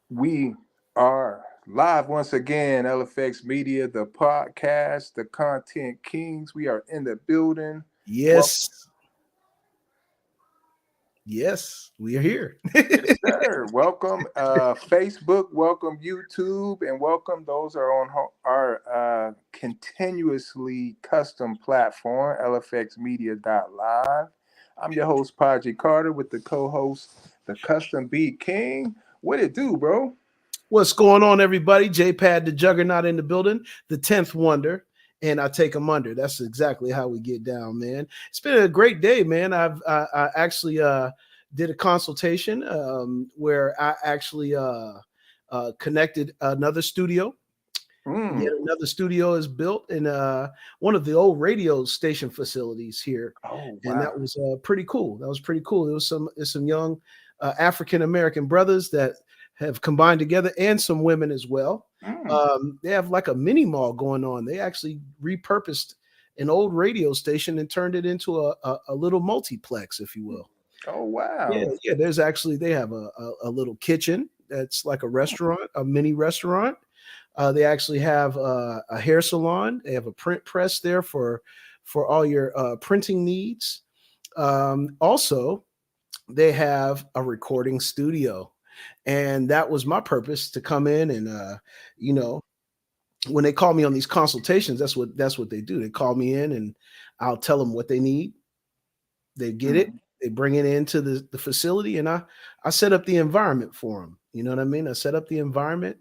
We are live once again, LFX Media, the podcast, the content kings. We are in the building. Well, Yes. Yes, we are here. yes, sir. Welcome, Facebook. Welcome, YouTube, and welcome those are on our continuously custom platform, LFXmedia.live. I'm your host, Podgy Carter, with the co-host, the Custom Beat King. What it do, bro? What's going on, everybody? J-Pad the Juggernaut in the building, the 10th wonder, and I take them under. That's exactly how we get down, man. It's been a great day, man. I actually did a consultation where I actually connected another studio. Yet Mm. another studio is built in one of the old radio station facilities here, Oh, and wow. that was pretty cool. That was pretty cool. It was some young African American brothers that have combined together, and some women as well. Mm. They have like a mini mall going on. They actually repurposed an old radio station and turned it into a little multiplex, if you will. Oh, Yeah, wow. yeah. There's actually they have a little kitchen that's like a restaurant, a mini restaurant. They actually have a hair salon. They have a print press there for all your printing needs. Also, they have a recording studio, and that was my purpose to come in and you know when they call me on these consultations, that's what they do. They call me in, and I'll tell them what they need. They get it. Mm. They bring it into the facility, and I set up the environment for them. You know what I mean? I set up the environment,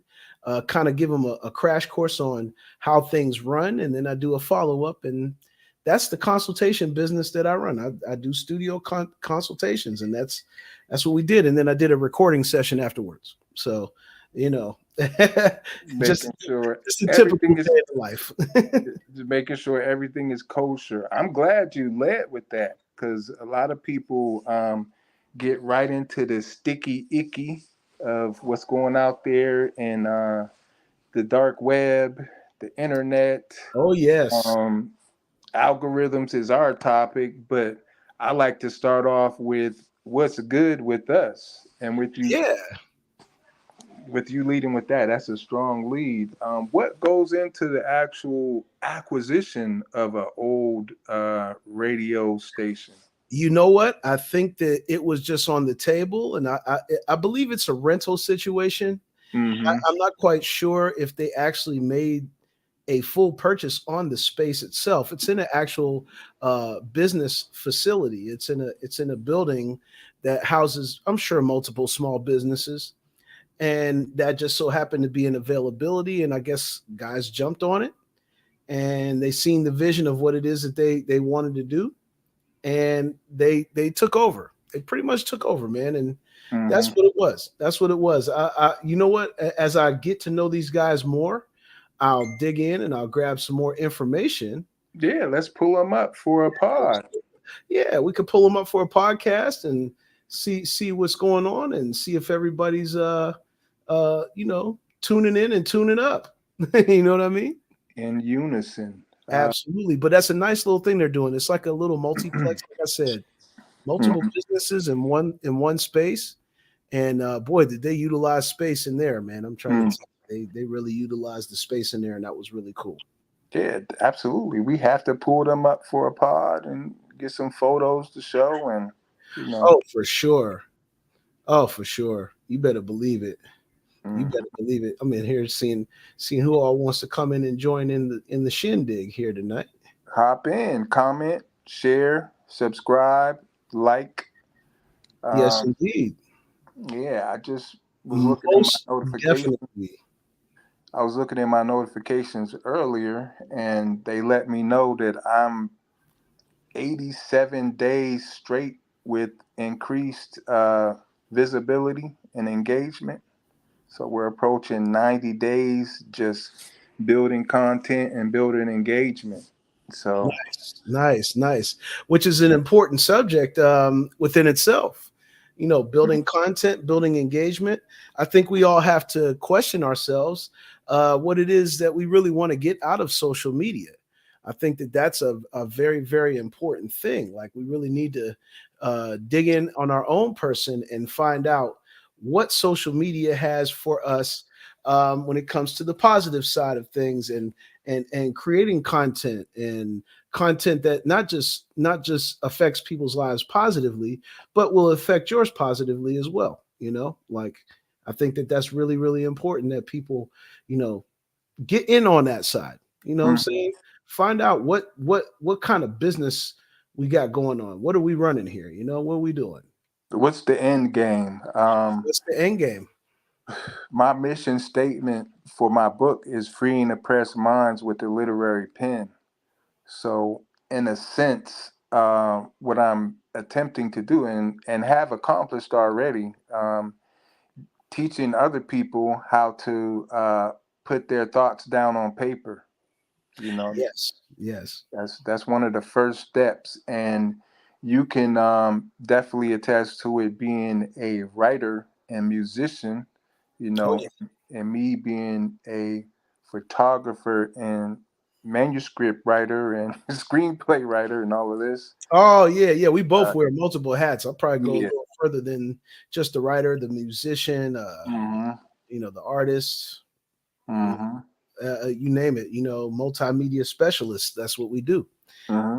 kind of give them a crash course on how things run, and then I do a follow up, and that's the consultation business that I run. I do studio consultations, and that's what we did. And then I did a recording session afterwards. So, you know, just Making sure just a typical everything is day of life. just making sure everything is kosher. I'm glad you led with that because a lot of people get right into the sticky icky of what's going out there in the dark web, the internet. Oh yes. Um, Algorithms is our topic, but I like to start off with what's good with us and Yeah. with you leading with that. That's a strong lead. What goes into the actual acquisition of an old radio station? You know what? I think that it was just on the table, and I believe it's a rental situation. Mm-hmm. I'm not quite sure if they actually made a full purchase on the space itself. It's in an actual business facility. It's in a building that houses, I'm sure, multiple small businesses, and that just so happened to be an availability. And I guess guys jumped on it, and they seen the vision of what it is that they wanted to do, and they took over. They pretty much took over, man, and that's Mm-hmm. what it was. That's what it was. You know what? As I get to know these guys more, I'll dig in and I'll grab some more information. Yeah, let's pull them up for a pod. Yeah, we could pull them up for a podcast and see what's going on and see if everybody's tuning in and tuning up. You know what I mean? In unison. Absolutely. But that's a nice little thing they're doing. It's like a little multiplex, like I said, multiple Mhm. businesses in one space. And boy, did they utilize space in there, man. I'm trying to Mm. tell you, they really utilized the space in there, and that was really cool. Yeah, absolutely. We have to pull them up for a pod and get some photos to show, and you know. Oh, for sure. Oh, for sure. You better believe it. You Mm. better believe it. I'm in here seeing who all wants to come in and join in the shindig here tonight. Hop in, comment, share, subscribe, like. Yes, Um, indeed. yeah, I just was looking in my Most notifications. definitely. I was looking in my notifications earlier, and they let me know that I'm 87 days straight with increased visibility and engagement. So we're approaching 90 days just building content and building engagement. So, Nice, nice, nice. Which is an important subject within itself. Building content, building engagement. I think we all have to question ourselves what it is that we really want to get out of social media. I think that that's a very, very important thing. Like we really need to dig in on our own person and find out what social media has for us when it comes to the positive side of things, and creating content, and content that not just affects people's lives positively, but will affect yours positively as well. Like, I think that that's really, really important that people, you know, get in on that side. You know what I'm Mm. saying? Find out what kind of business we got going on. What are we running here? What are we doing? What's the end game? What's the end game? My mission statement for my book is freeing oppressed minds with the literary pen. So, in a sense, what I'm attempting to do and have accomplished already, teaching other people how to put their thoughts down on paper. You know, Yes, yes. that's one of the first steps, and you can definitely attest to it being a writer and musician. You Oh know, yeah. and me being a photographer and manuscript writer and screenplay writer and all of this. Oh yeah, yeah. We Uh, both wear multiple hats. I'll probably go a yeah. little further than just the writer, the musician, Hmm. the artist, you, Hmm. you name it. Multimedia specialist. That's what we do. Hmm.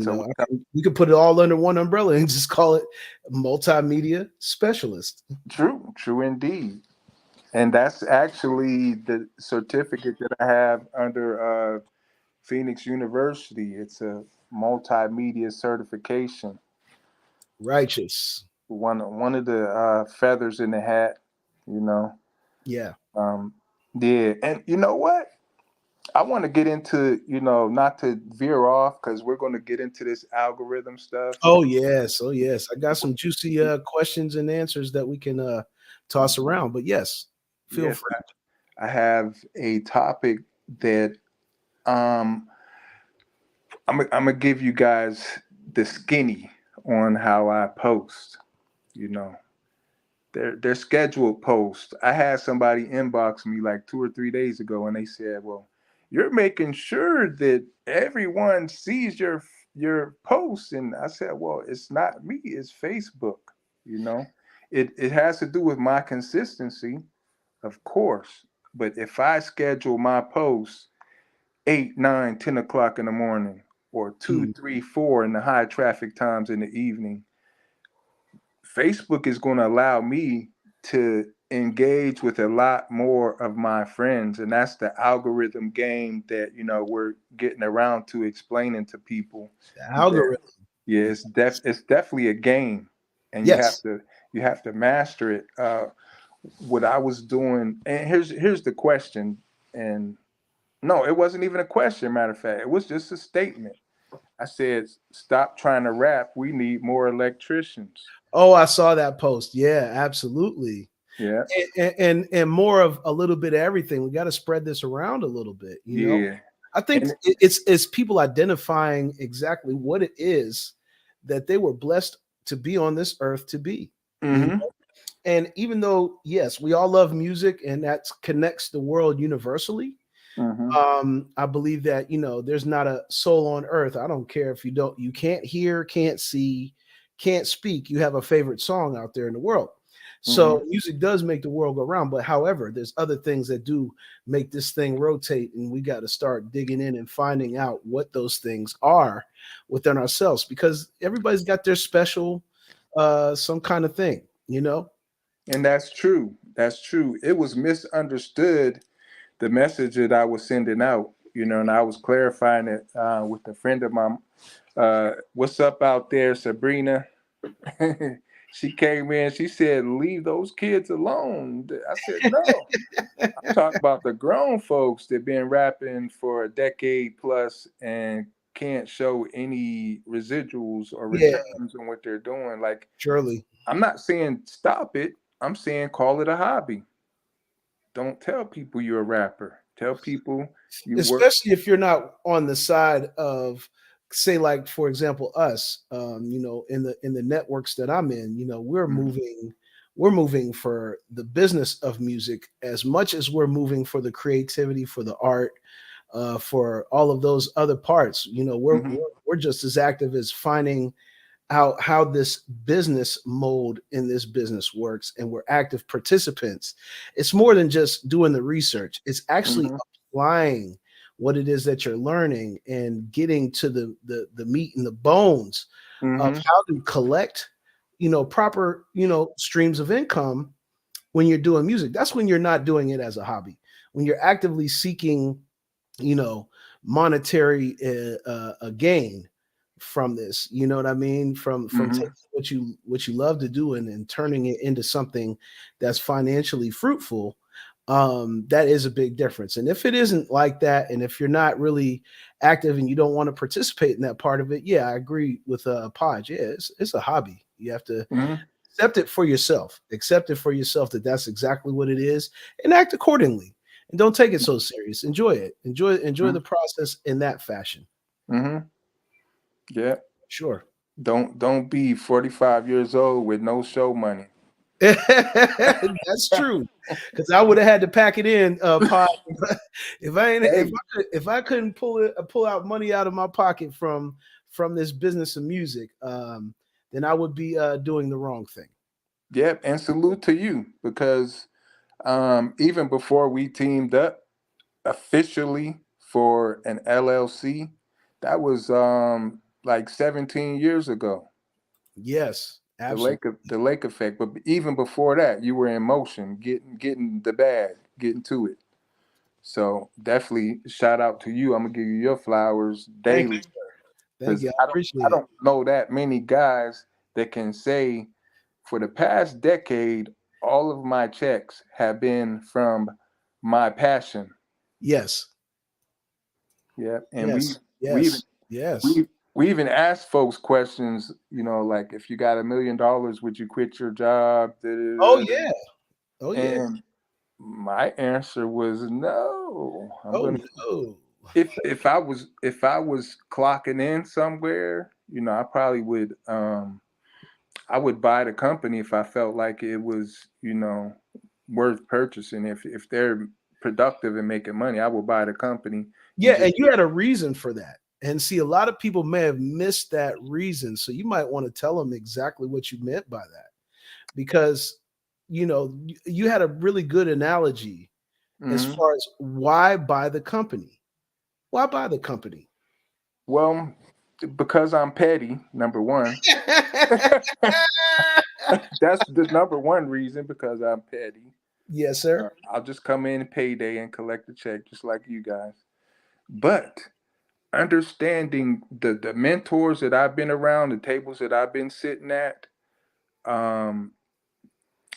So We could put it all under one umbrella and just call it multimedia specialist. true, true indeed. And that's actually the certificate that I have under Phoenix University. It's a multimedia certification. Righteous. One of the feathers in the hat, you know. Yeah. Um, yeah, and you know what? I want to get into, not to veer off because we're going to get into this algorithm stuff. Oh yes. Oh yes. I got some juicy questions and answers that we can toss around. But yes, feel Yes, free. I have a topic that um, I'm gonna give you guys the skinny on how I post. You know, they're scheduled posts. I had somebody inbox me like 2 or 3 days ago, and they said, "Well, you're making sure that everyone sees your posts." And I said, "Well, it's not me. It's Facebook. You know, it has to do with my consistency, of course. But if I schedule my posts 8, 9, 10 o'clock in the morning, or two, Mm, 3, 4 in the high traffic times in the evening, Facebook is going to allow me to engage with a lot more of my friends. And that's the algorithm game that, we're getting around to explaining to people the that, algorithm. yeah, it's definitely a game, and Yes. you have to master it. What I was doing, and here's the question, and no, it wasn't even a question. Matter of fact, it was just a statement. I said, "Stop trying to rap. We need more electricians." Oh, I saw that post. Yeah, absolutely. Yeah, And more of a little bit of everything. We got to spread this around a little bit. yeah, I think and it's people identifying exactly what it is that they were blessed to be on this earth to be. You mm-hmm, And even though, yes, we all love music and that connects the world universally, mm-hmm, I believe that, there's not a soul on earth. I don't care if you can't hear, can't see, can't speak. You have a favorite song out there in the world. mm-hmm. So music does make the world go round. But however, there's other things that do make this thing rotate. And we got to start digging in and finding out what those things are within ourselves, because everybody's got their special, some kind of thing. And that's true. That's true. It was misunderstood, the message that I was sending out. And I was clarifying it with a friend of mine. What's up out there, Sabrina? She came in. She said, "Leave those kids alone." I said, "No, I'm talking about the grown folks that been rapping for a decade plus and can't show any residuals or Yeah, returns on what they're doing." Like, surely. I'm not saying stop it. I'm saying call it a hobby. Don't tell people you're a rapper. Tell people you work. Especially if you're not on the side of, say, like for example us, in the networks that I'm in, Mhm, we're moving for the business of music as much as we're moving for the creativity, for the art, for all of those other parts. We're mhm, we're, we're just as active as finding how this business mode in this business works, and we're active participants. It's more than just doing the research. It's actually Mm-hmm. applying what it is that you're learning and getting to the meat and the bones of Mm-hmm. how to collect, proper, streams of income when you're doing music. That's when you're not doing it as a hobby. When you're actively seeking, you know, monetary gain from this. You know what I mean? From Mm-hmm. taking what you love to do and turning it into something that's financially fruitful. That is a big difference. And if it isn't like that, and if you're not really active and you don't want to participate in that part of it, yeah, I agree with Podge. Yeah, it's a hobby. You have to Mm-hmm. accept it for yourself. Accept it for yourself that that's exactly what it is, and act accordingly. And don't take it so serious. Enjoy it. Enjoy the process in that fashion. Mm-hmm. Yeah. Sure. Don't be 45 years old with no show money. That's true. Because I would have had to pack it in, Pod. If I ain't, Hey. if I couldn't pull out money out of my pocket from this business of music, then I would be doing the wrong thing. Yep, and salute to you because even before we teamed up officially for an LLC, that was like 17 years ago. Yes, The absolutely. the lake effect. But even before that, you were in motion, getting the bag, getting to it. So definitely shout out to you. I'm gonna give you your flowers Thank you, daily sir. Thank because you. I I appreciate it. don't know that many guys that can say for the past decade, all of my checks have been from my passion. Yes, Yeah, and yes, we even yes, yes. we we even asked folks questions. Like if you got $1 million, would you quit your job? Da, Oh da, da, da. yeah. Oh yeah. And my answer was no. I'm Oh gonna no. if I was clocking in somewhere, I probably would I would buy the company if I felt like it was, worth purchasing. If they're productive and making money, I would buy the company and Yeah, just and you had a reason for that. And see, a lot of people may have missed that reason. So you might want to tell them exactly what you meant by that. Because, you had a really good analogy as hmm far as why buy the company. Why buy the company? well, because I'm petty, number one. That's the number one reason because I'm petty. Yes, sir. I'll just come in payday and collect the check just like you guys. But understanding the mentors that I've been around, the tables that I've been sitting at, um,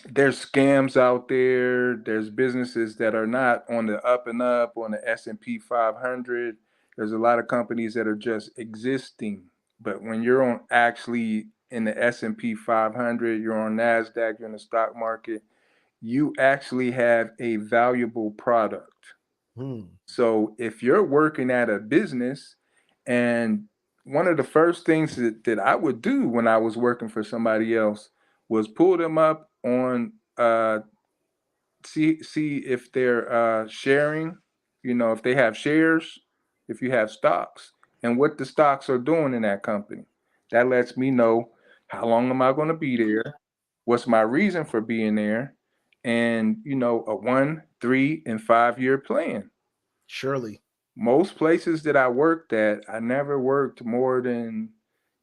there's scams out there. There's businesses that are not on the up and up on the S&P 500. There's a lot of companies that are just existing. But when you're on actually in the S&P 500, you're on Nasdaq, you're in the stock market, you actually have a valuable product. Hmm. So if you're working at a business, and one of the first things that I would do when I was working for somebody else was pull them up on see if they're sharing, if they have shares, if you have stocks, and what the stocks are doing in that company. That lets me know how long am I going to be there, what's my reason for being there, and a 1, 3, and 5 year plan. Surely. Most places that I worked at, I never worked more than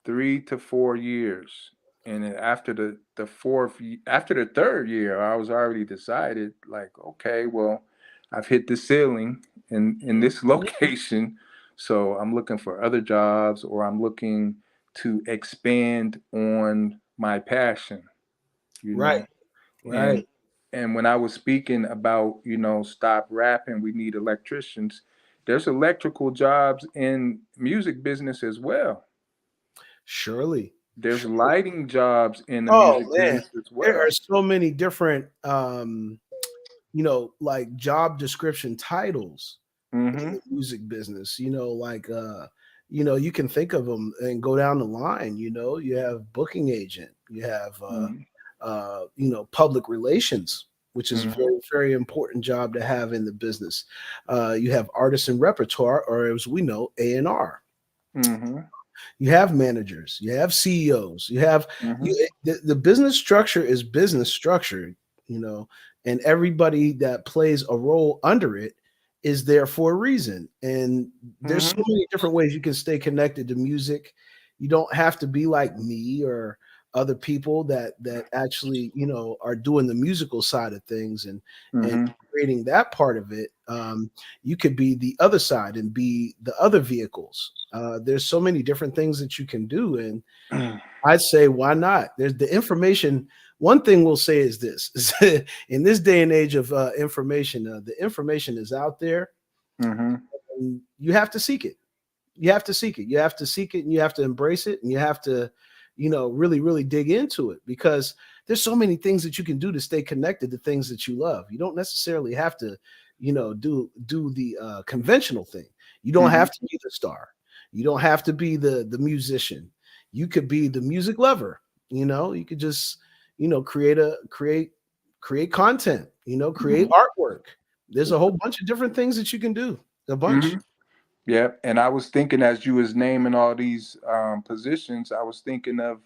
3 to 4 years. And then after the third year, I was already decided, like, okay, well, I've hit the ceiling in this location. So I'm looking for other jobs or I'm looking to expand on my passion, you Right. know. Right. And when I was speaking about, stop rapping, we need electricians. There's electrical jobs in music business as well. Surely. There's Surely. lighting jobs in the Oh music man. business as There are well. so many different like job description titles in Mm-hmm. the music business, like you can think of them and go down the line. You have booking agent, you have Mm-hmm. public relations, which is a Mm-hmm. very, very important job to have in the business. You have artist and repertoire, or as we know, A&R. Mm-hmm. you have managers, you have CEOs, you have Mm-hmm. the business structure is business structure, you know, and everybody that plays a role under it is there for a reason. And there's so Mm-hmm. many different ways you can stay connected to music. You don't have to be like me or other people that actually, you know, are doing the musical side of things and Mm-hmm. creating that part of it. You could be the other side and be the other vehicles. There's so many different things that you can do, and I'd say why not? There's the information. One thing we'll say is this: is in this day and age of information, the information is out there, Mm-hmm. and you have to seek it. You have to seek it. You have to seek it, and you have to embrace it, and you have to, you know, really, really dig into it because there's so many things that you can do to stay connected to things that you love. You don't necessarily have to, you know, do the conventional thing. You don't Mm-hmm. have to be the star. You don't have to be the musician. You could be the music lover. You know, you could just, you know, create content. You know, create Mm-hmm. artwork. There's a whole bunch of different things that you can do. A Mm-hmm. bunch. Yeah, and I was thinking as you was naming all these positions, I was thinking of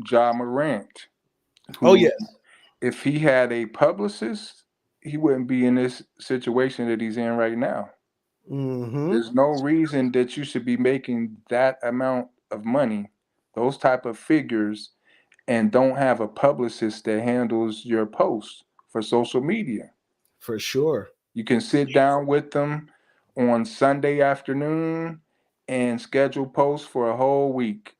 Ja Morant, Oh who, yes. if he had a publicist, he wouldn't be in this situation that he's in right now. Hmm. There's no reason that you should be making that amount of money, those type of figures, and don't have a publicist that handles your posts for social media. For sure. You can sit down with them on Sunday afternoon and schedule posts for a whole week.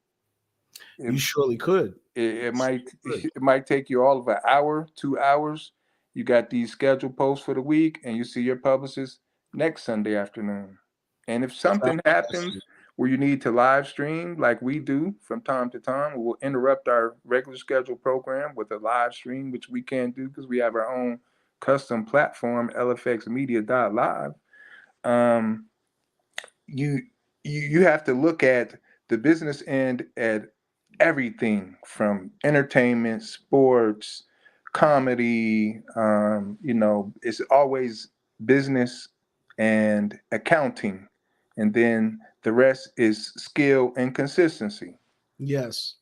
It, You surely could. it might Could. it might take you all of an hour, 2 hours. You got these scheduled posts for the week, and you see your publicist next Sunday afternoon. And if something happens where you need to live stream, like we do from time to time, we'll interrupt our regular scheduled program with a live stream, which we can't do because we have our own custom platform, LFX Media Live. Um, you you have to look at the business end at everything from entertainment, sports, comedy. It's always business and accounting, and then the rest is skill and consistency. Yes.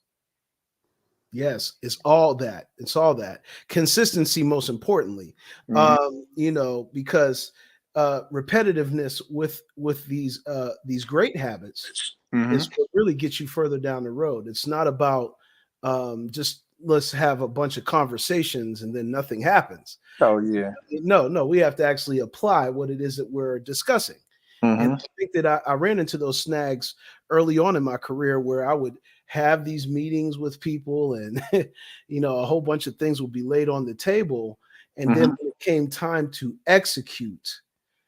Yes. It's all that. It's all that. Consistency, most importantly. Hmm. You know, because repetitiveness with these great habits Hmm. is what really gets you further down the road. It's not about just let's have a bunch of conversations and then nothing happens. Oh yeah. No, no, we have to actually apply what it is that we're discussing. And Hmm. I think that I ran into those snags early on in my career where I would have these meetings with people and, you know, a whole bunch of things would be laid on the table. And then Hmm. when it came time to execute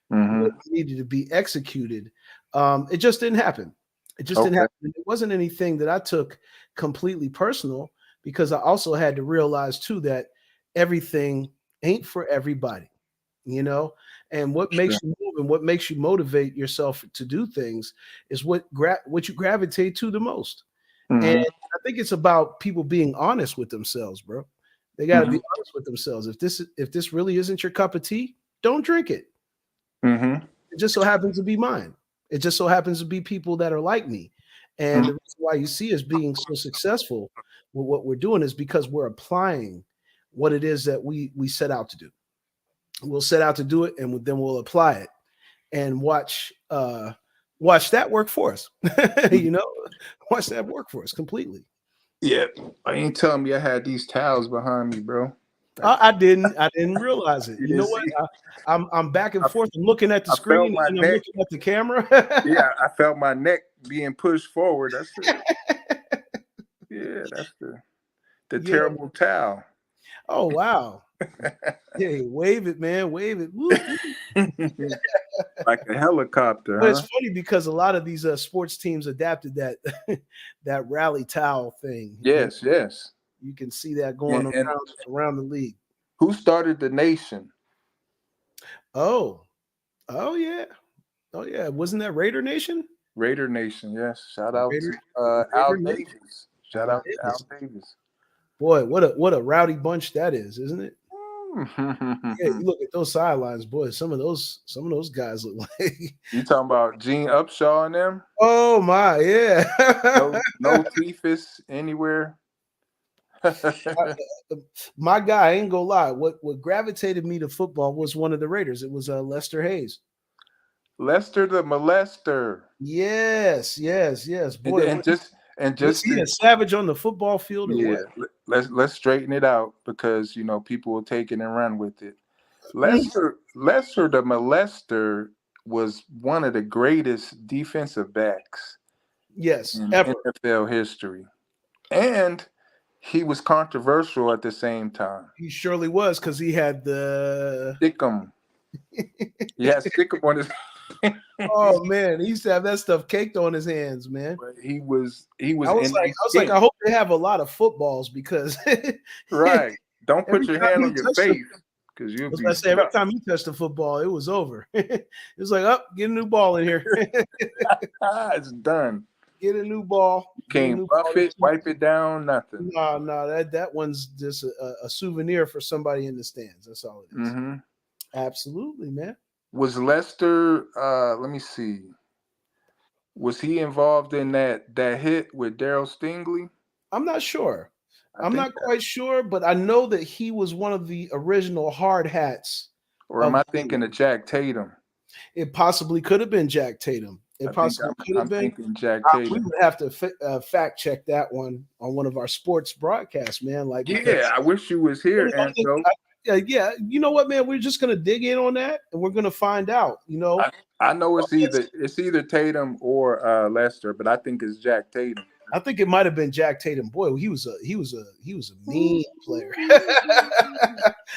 what Hmm. needed to be executed, it just didn't happen. It just didn't Okay. happen. It wasn't anything that I took completely personal because I also had to realize too that everything ain't for everybody, you know. And what Sure. makes you move and what makes you motivate yourself to do things is what you gravitate to the most. And Hmm. I think it's about people being honest with themselves, bro. They got to Hmm. be honest with themselves. If this really isn't your cup of tea, don't drink it. Hmm. It just so happens to be mine. It just so happens to be people that are like me. And the reason why you see us being so successful with what we're doing is because we're applying what it is that we set out to do. We'll set out to do it, and then we'll apply it and watch that work for us. Hmm. You know, watch that work for us completely. Yeah, I ain't telling me I had these towels behind me, bro. I, I didn't realize it. you You didn't know what? see? I'm back and I, forth. I'm looking at the I felt screen my and I'm neck. looking at the camera. Yeah, I felt my neck being pushed forward. That's the yeah, that's the Yeah. terrible towel. Oh wow. Hey, wave it, man. Wave it. Whoop, whoop. Like a helicopter, But it's huh? funny because a lot of these sports teams adapted that that rally towel thing. And Yes, yes. you can see that going And around the league. who started the nation? Oh, oh yeah. Oh yeah. Wasn't that Raider Nation? Raider Nation. Yes. Shout out Raider to Raider Al Nation. Davis. Shout Al out to Davis. Al Davis. Boy, what a rowdy bunch that is, isn't it? Yeah, you look at those sidelines, boy. Some of those guys look like. You talking about Gene Upshaw and them? Oh my, yeah. No teethus anywhere. My guy, I ain't gonna lie. What gravitated me to football was one of the Raiders. It was Lester Hayes. Lester the molester. Yes, yes, yes. And Boy, and just and was just he to, a savage on the football field or yeah, what? let's straighten it out because people will take it and run with it. Mm, Lester the molester was one of the greatest defensive backs yes, in ever. NFL history. And he was controversial at the same time. He surely was because he had the. Stickum. He had Stickum on his Oh man, he used to have that stuff caked on his hands, man. but he was I was in like, their I was like, I skin. hope they have a lot of footballs because Right. Don't put every your time hand he on your touched the, face because you'll was be I say every stuck. time he touched the football, it was over. It was like, up, get a new ball in here. It's done. Get a new ball. You Get a can't new buff ball. it, wipe it down, nothing. No, no, that one's just a souvenir for somebody in the stands. That's all it is. Hmm. Absolutely, man. Was Lester? Let me see. Was he involved in that hit with Daryl Stingley? I'm not sure. I I'm think not quite sure, but I know that he was one of the original hard hats Or am of I the league. thinking of Jack Tatum? It possibly could have been Jack Tatum. I It think possibly could I'm have been. thinking Jack We Tatum. would have to fact check that one on one of our sports broadcasts, man. Like Yeah, because I wish you was here, I think, Anto. yeah, you know what, man? We're just gonna dig in on that, and we're gonna find out. I, I know it's either Tatum or Lester, but I think it's Jack Tatum. I think it might have been Jack Tatum. Boy, he was a mean player.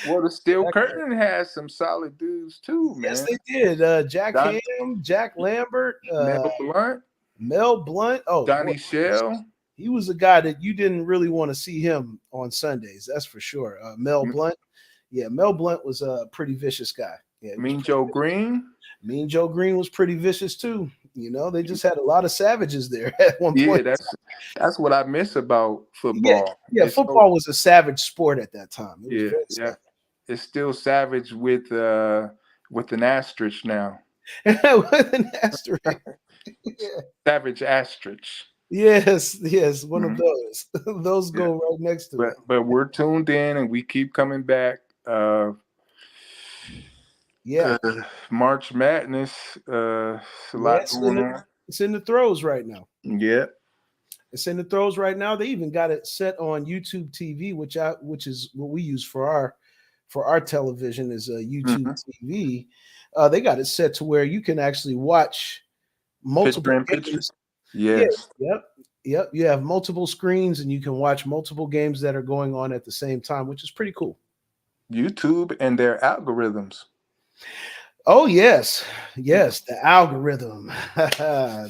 Well, the Steel Jack- Curtain has some solid dudes too, yes, man. they did. Jack Don, Ham, Jack Lambert, Mel Blunt, Mel Blunt. Oh boy, Johnny Shell. he was a guy that you didn't really want to see him on Sundays. That's for sure. Mel M- Blunt. Yeah, Mel Blunt was a pretty vicious guy. Yeah, he was Mean pretty Joe vicious. Green. Mean Joe Green was pretty vicious too. They just had a lot of savages there at one Yeah, point. that's what I miss about Yeah, football. yeah. It's so Football was a savage sport at that time. It was yeah, very yeah. It's still savage with an asterisk now. savage. With an asterisk. Yeah. Savage asterisk. Yes, yes, one of Mhm. those. Those Yeah. go right next to it. But we're tuned in and we keep coming back. Yeah, March Madness. It's a yeah. lot going on. It's in the throes right now. Yeah. It's in the throes right now. They even got it set on YouTube TV, which is what we use for our television is YouTube Hmm. TV. They got it set to where you can actually watch Picture multiple in picture. games. Yeah, Yes. yep, yep. You have multiple screens and you can watch multiple games that are going on at the same time, which is pretty cool. YouTube and their algorithms. Oh yes, yes, the algorithm. In,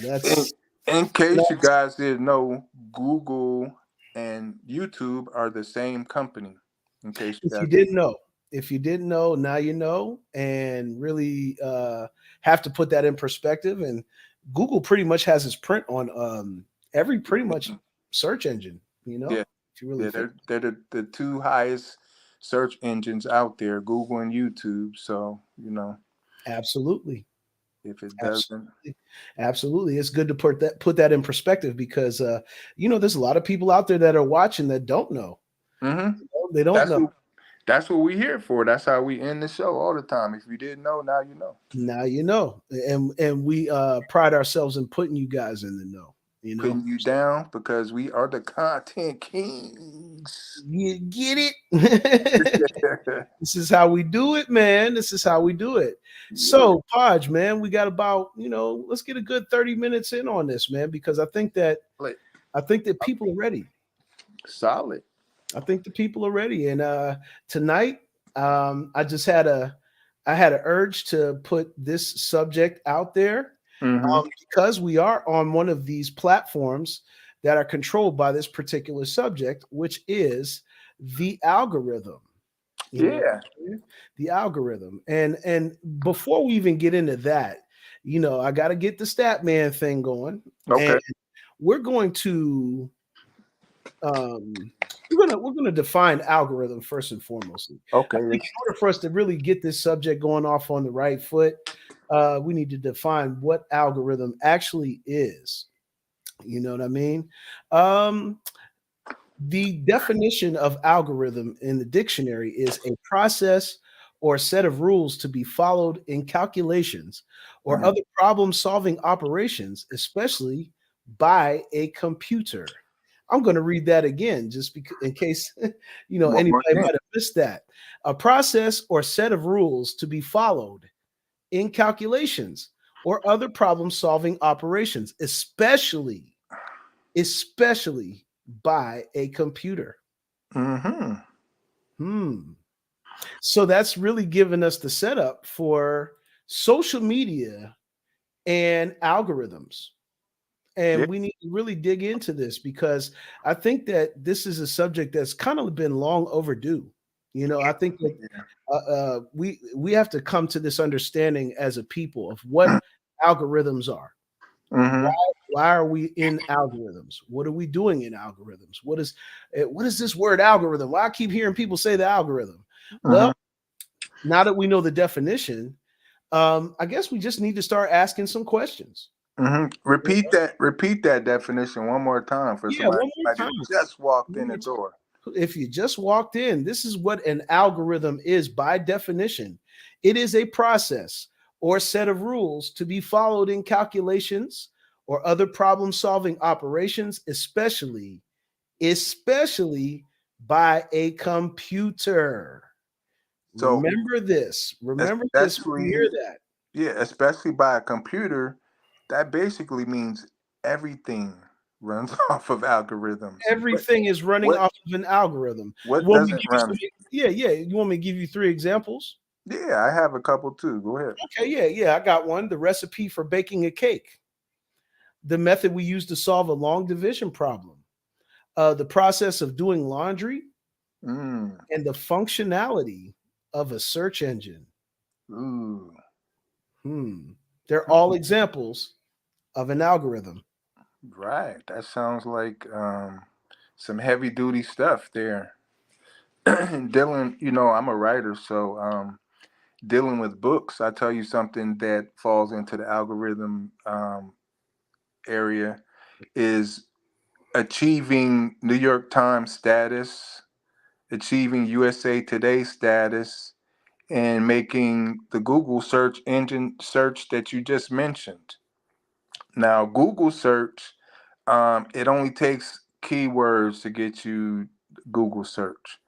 That's in case you guys didn't know, Google and YouTube are the same company. In case you if you guys didn't know. If you didn't know, now you know, and really have to put that in perspective. And Google pretty much has its print on every pretty much didn't. search engine. Yeah, If you really yeah, think, they're the two highest search engines out there, Google and YouTube. So, absolutely, if it doesn't. absolutely, absolutely, it's good to put that in perspective because there's a lot of people out there that are watching that don't know. Hmm. They don't That's know. what that's what we here for. That's how we end the show all the time. If you didn't know, now you know. Now you know, and we pride ourselves in putting you guys in the know. You know, Putting you down because we are the content kings. you get it. This is how we do it, man. This is how we do it. Yeah. So, Podge, man, we got about let's get a good 30 minutes in on this, man, because Like, I think that people are ready. solid. I think the people are ready, and tonight, I had an urge to put this subject out there Hmm. because we are on one of these platforms that are controlled by this particular subject, which is the algorithm. You know, Yeah. the algorithm. And before we even get into that, I got to get the stat man thing going, Okay. and we're going to um, we're gonna define algorithm first and foremost. I Okay. think in order for us to really get this subject going off on the right foot, we need to define what algorithm actually is. You know what I mean? Um, the definition of algorithm in the dictionary is a process or set of rules to be followed in calculations or Mhm. other problem solving operations, especially by a computer. I'm going to read that again just because, in case One more anybody thing. might have missed that. A process or set of rules to be followed in calculations or other problem solving operations, especially by a computer. Mm-hmm. Hmm. So that's really given us the setup for social media and algorithms. Yeah. And we need to really dig into this because I think that this is a subject that's kind of been long overdue. I think that Yeah. we have to come to this understanding as a people of what algorithms are. Mm-hmm. Why are we in algorithms? What are we doing in algorithms? What is this word algorithm? Why I keep hearing people say the algorithm? Mm-hmm. Well, now that we know the definition, I guess we just need to start asking some questions. Mm-hmm. Repeat that definition one more time for Yeah, somebody one who might more have time. just walked One in the more time. door. If you just walked in, this is what an algorithm is by definition. It is a process or set of rules to be followed in calculations or other problem solving operations, especially by a computer. So Remember this. Remember this when you especially, hear that. yeah, especially by a computer, that basically means everything runs off of algorithms. Everything is running What off of an algorithm. You what want me to doesn't give you some? run? Yeah, yeah. You want me to give you three examples? Yeah, I have a couple too. Go ahead. Okay, yeah, yeah. I got one. The recipe for baking a cake, the method we use to solve a long division problem, the process of doing laundry, Mm. and the functionality of a search engine. Ooh. Hmm. They're all examples of an algorithm. Right. That sounds like some heavy duty stuff there. Dealing, I'm a writer, so dealing with books, I tell you something that falls into the algorithm area is achieving New York Times status, achieving USA Today status, and making the Google search engine search that you just mentioned. Now, Google search, it only takes keywords to get you Google search.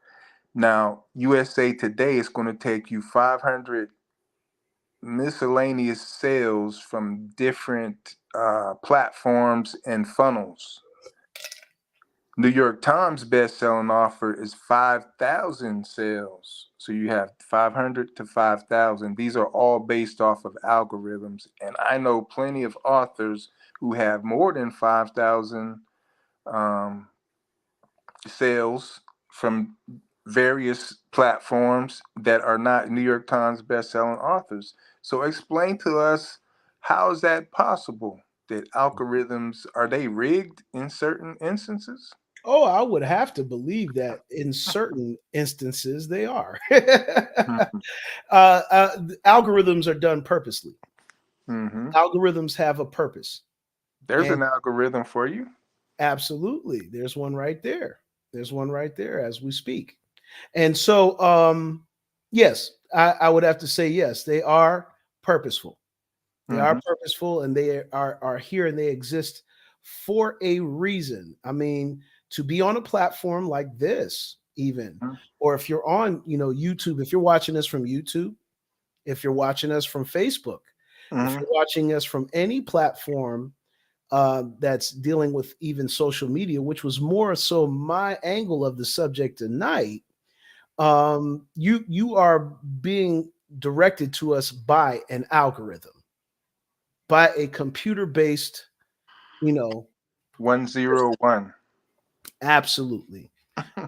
Now, USA Today is going to take you 500 miscellaneous sales from different platforms and funnels. New York Times best-selling offer is 5,000 sales. So you have 500 to 5,000. These are all based off of algorithms. And I know plenty of authors who have more than 5,000 um, sales from various platforms that are not New York Times best-selling authors. So explain to us, how is that possible? That algorithms, are they rigged in certain instances? Oh, I would have to believe that in certain instances they are. Algorithms are done purposely. Mm-hmm. Algorithms have a purpose. There's And an algorithm for you. absolutely, there's one right there. There's one right there as we speak. And so, yes, I would have to say yes, they are purposeful. They are Mm-hmm. purposeful and they are here and they exist for a reason. I mean, to be on a platform like this, even, or if you're on, YouTube, if you're watching us from YouTube, if you're watching us from Facebook, if Mm-hmm. you're watching us from any platform that's dealing with even social media, which was more so my angle of the subject tonight. You are being directed to us by an algorithm, by a computer based, you know, 101. absolutely,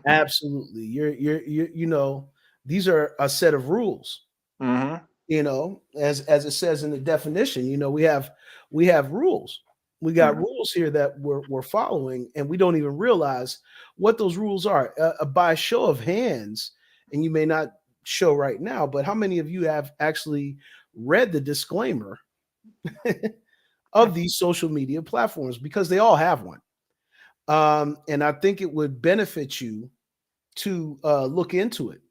absolutely. These are a set of rules. Mm-hmm. As it says in the definition, we have rules. We got Mhm. rules here that we're following, and we don't even realize what those rules are. By show of hands, and you may not show right now, but how many of you have actually read the disclaimer of these social media platforms? Because they all have one. And I think it would benefit you to look into it.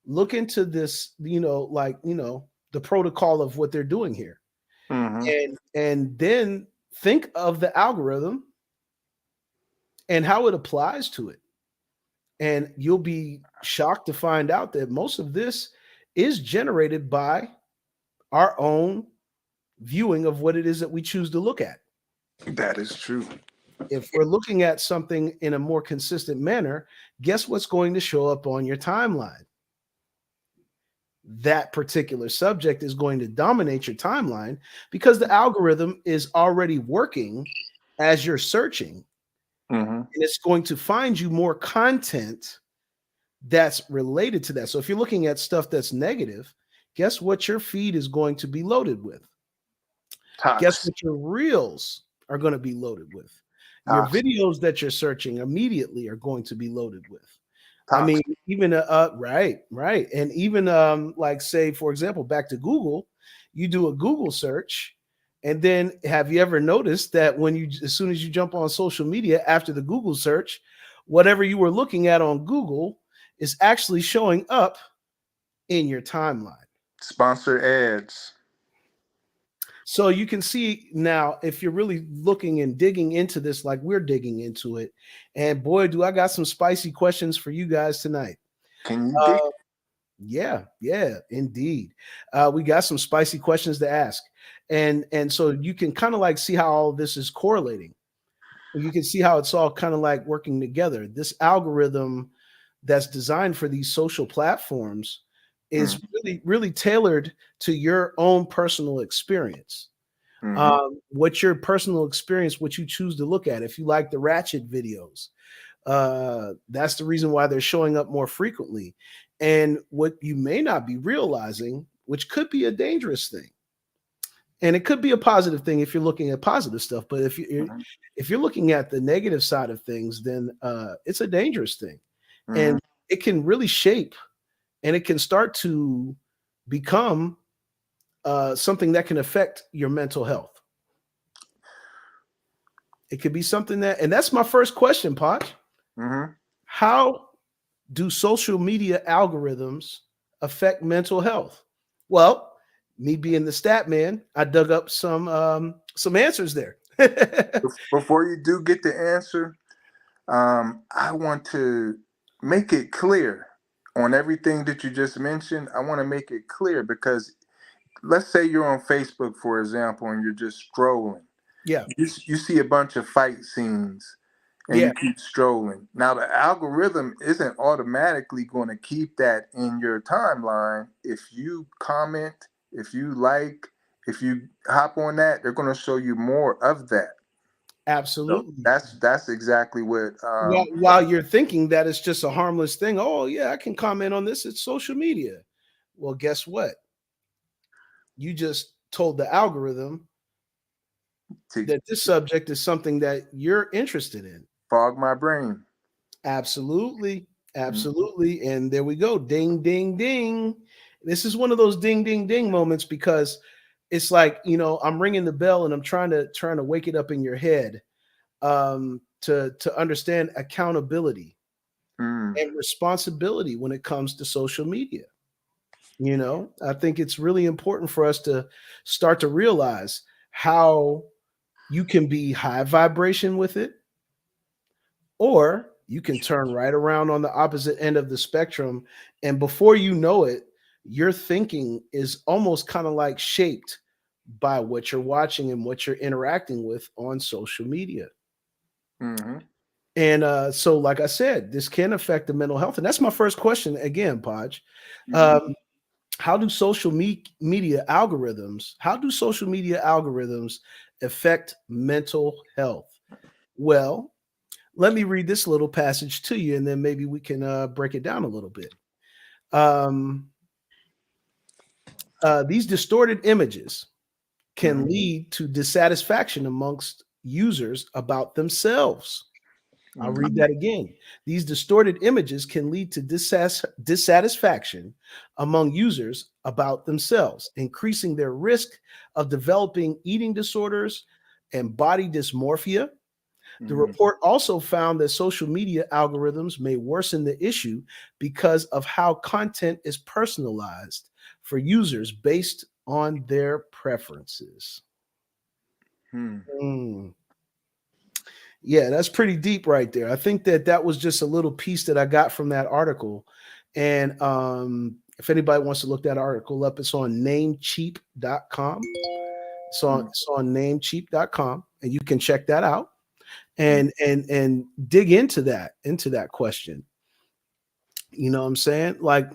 Look into this, the protocol of what they're doing here. Mhm. And then think of the algorithm and how it applies to it. And you'll be shocked to find out that most of this is generated by our own viewing of what it is that we choose to look at. That is true. If we're looking at something in a more consistent manner, guess what's going to show up on your timeline? That particular subject is going to dominate your timeline because the algorithm is already working as you're searching, Mhm. and it's going to find you more content that's related to that. So if you're looking at stuff that's negative, guess what your feed is going to be loaded with? Guess Tox. what your reels are going to be loaded with? Your Tox. videos that you're searching immediately are going to be loaded with. I Tox. mean, even right, right. And even like say, for example, back to Google, you do a Google search, and then have you ever noticed that when you as soon as you jump on social media after the Google search, whatever you were looking at on Google is actually showing up in your timeline. Sponsored ads. So you can see now if you're really looking and digging into this like we're digging into it. And boy, do I got some spicy questions for you guys tonight. Can you dig? Uh, Yeah, yeah, indeed. We got some spicy questions to ask, and so you can kind of like see how all this is correlating. You can see how it's all kind of like working together. This algorithm that's designed for these social platforms is Mhm. really tailored to your own personal experience. Mhm. What your personal experience, what you choose to look at. If you like the ratchet videos, that's the reason why they're showing up more frequently. And what you may not be realizing, which could be a dangerous thing, and it could be a positive thing if you're looking at positive stuff. But Mhm. if you're looking at the negative side of things, then it's a dangerous thing, Mhm. and it can really shape, and it can start to become something that can affect your mental health. It could be something that, and that's my first question, Podge. Mhm. How do social media algorithms affect mental health? Well, me being the stat man, I dug up some answers there. Before you do get the answer, I want to make it clear on everything that you just mentioned. I want to make it clear because let's say you're on Facebook, for example, and you're just scrolling. Yeah, You see a bunch of fight scenes and yeah, you keep strolling. Now, the algorithm isn't automatically going to keep that in your timeline. If you comment, if you like, if you hop on that, they're going to show you more of that. So absolutely. that's exactly what. While you're thinking that it's just a harmless thing, oh yeah, I can comment on this. It's social media. Well, guess what? You just told the algorithm To that this subject is something that you're interested in. fog my brain. Absolutely. Mhm. Absolutely. And there we go. Ding, ding, ding. This is one of those ding, ding, ding moments because it's like, I'm ringing the bell and I'm trying to wake it up in your head to understand accountability Mm. and responsibility when it comes to social media. I think it's really important for us to start to realize how you can be high vibration with it, or you can turn right around on the opposite end of the spectrum. And before you know it, your thinking is almost kind of like shaped by what you're watching and what you're interacting with on social media. Hmm. And so, like I said, this can affect the mental health. And that's my first question again, Podge. Hmm. Um, how do social media algorithms affect mental health? Well, let me read this little passage to you, and then maybe we can break it down a little bit. Um, these distorted images can Hmm. lead to dissatisfaction amongst users about themselves. I'll read Mhm. that again. These distorted images can lead to dissatisfaction among users about themselves, increasing their risk of developing eating disorders and body dysmorphia. The Mhm. report also found that social media algorithms may worsen the issue because of how content is personalized for users based on their preferences. Hmm. Hmm. Yeah, that's pretty deep right there. I think that that was just a little piece that I got from that article. And if anybody wants to look that article up, it's on namecheap.com. Mhm. It's on namecheap.com, and you can check that out and dig into that question. You know what I'm saying? Like,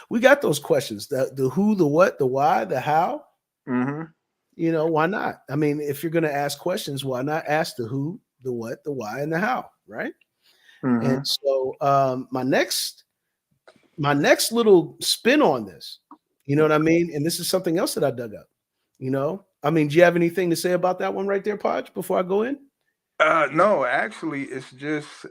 we got those questions, the who, the what, the why, the how. Mhm. Why not? I mean, if you're going to ask questions, why not ask the who, the what, the why, and the how, right? And Mhm. so my next little spin on this, you know what I mean? And this is something else that I dug up. I mean, do you have anything to say about that one right there, Podge, before I go in? No, actually, it's just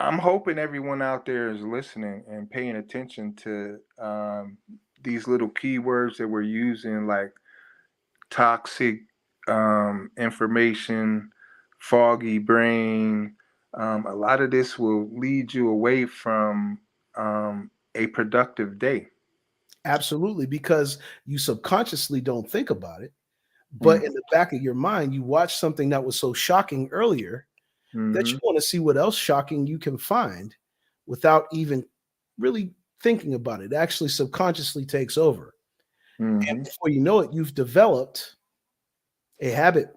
I'm hoping everyone out there is listening and paying attention to these little keywords that we're using, like toxic information, foggy brain. A lot of this will lead you away from a productive day. Absolutely, because you subconsciously don't think about it, but in Mm-hmm. the back of your mind, you watched something that was so shocking earlier that Mm-hmm. you want to see what else shocking you can find without even really thinking about it. It actually subconsciously takes over. And Mm-hmm. before you know it, you've developed a habit.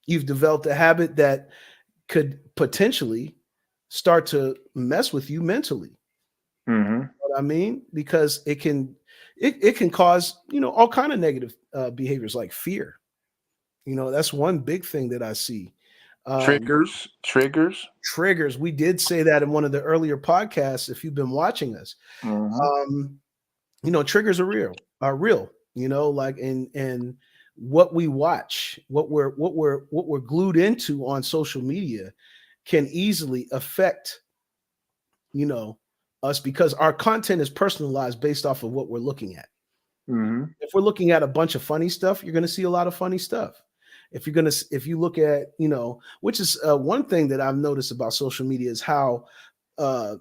You've developed a habit that could potentially start to mess with you mentally. Mm-hmm. What I mean, because it can cause all kind of negative behaviors like fear. That's one big thing that I see. Um, Triggers. Triggers. We did say that in one of the earlier podcasts. If you've been watching us, Mm-hmm. um, triggers are real. Are real. Like and what we watch, what we're glued into on social media, can easily affect you know us because our content is personalized based off of what we're looking at. Mm-hmm. If we're looking at a bunch of funny stuff, you're going to see a lot of funny stuff. If you look at, which is one thing that I've noticed about social media is how uh,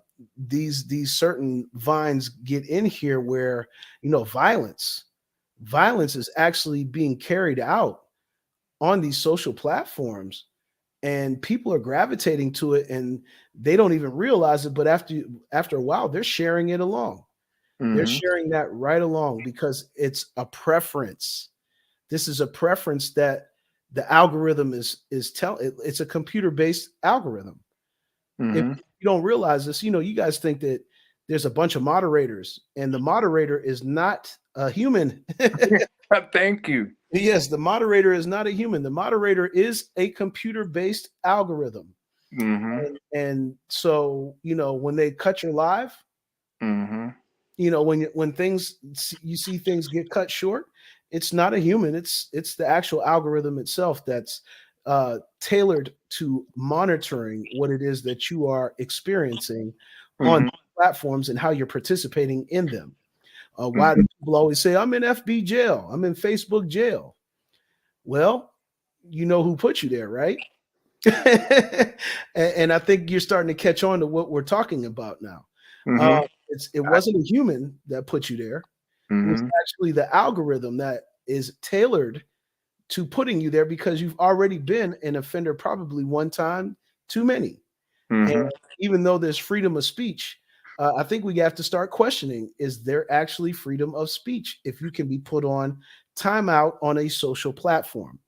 these certain vines get in here where violence is actually being carried out on these social platforms, and people are gravitating to it, and they don't even realize it. But after a while, they're sharing it along. They're Mm-hmm. sharing that right along because it's a preference. This is a preference that the algorithm it's a computer based algorithm. If Mm-hmm. you don't realize this, you guys think that there's a bunch of moderators and the moderator is not a human. Thank you. Yes, the moderator is not a human. The moderator is a computer based algorithm. Mm-hmm. And so, when they cut your live, Mm-hmm. when things you see things get cut short, it's not a human, it's the actual algorithm itself that's tailored to monitoring what it is that you are experiencing on Mm-hmm. platforms and how you're participating in them. Why do Mm-hmm. people always say I'm in FB jail, I'm in Facebook jail? Well, you know who put you there, right? And I think you're starting to catch on to what we're talking about now. Mm-hmm. It wasn't a human that put you there. It was Mm-hmm. actually the algorithm that is tailored to putting you there because you've already been an offender probably one time too many. And Mm-hmm. even though there's freedom of speech, I think we have to start questioning, is there actually freedom of speech if you can be put on timeout on a social platform?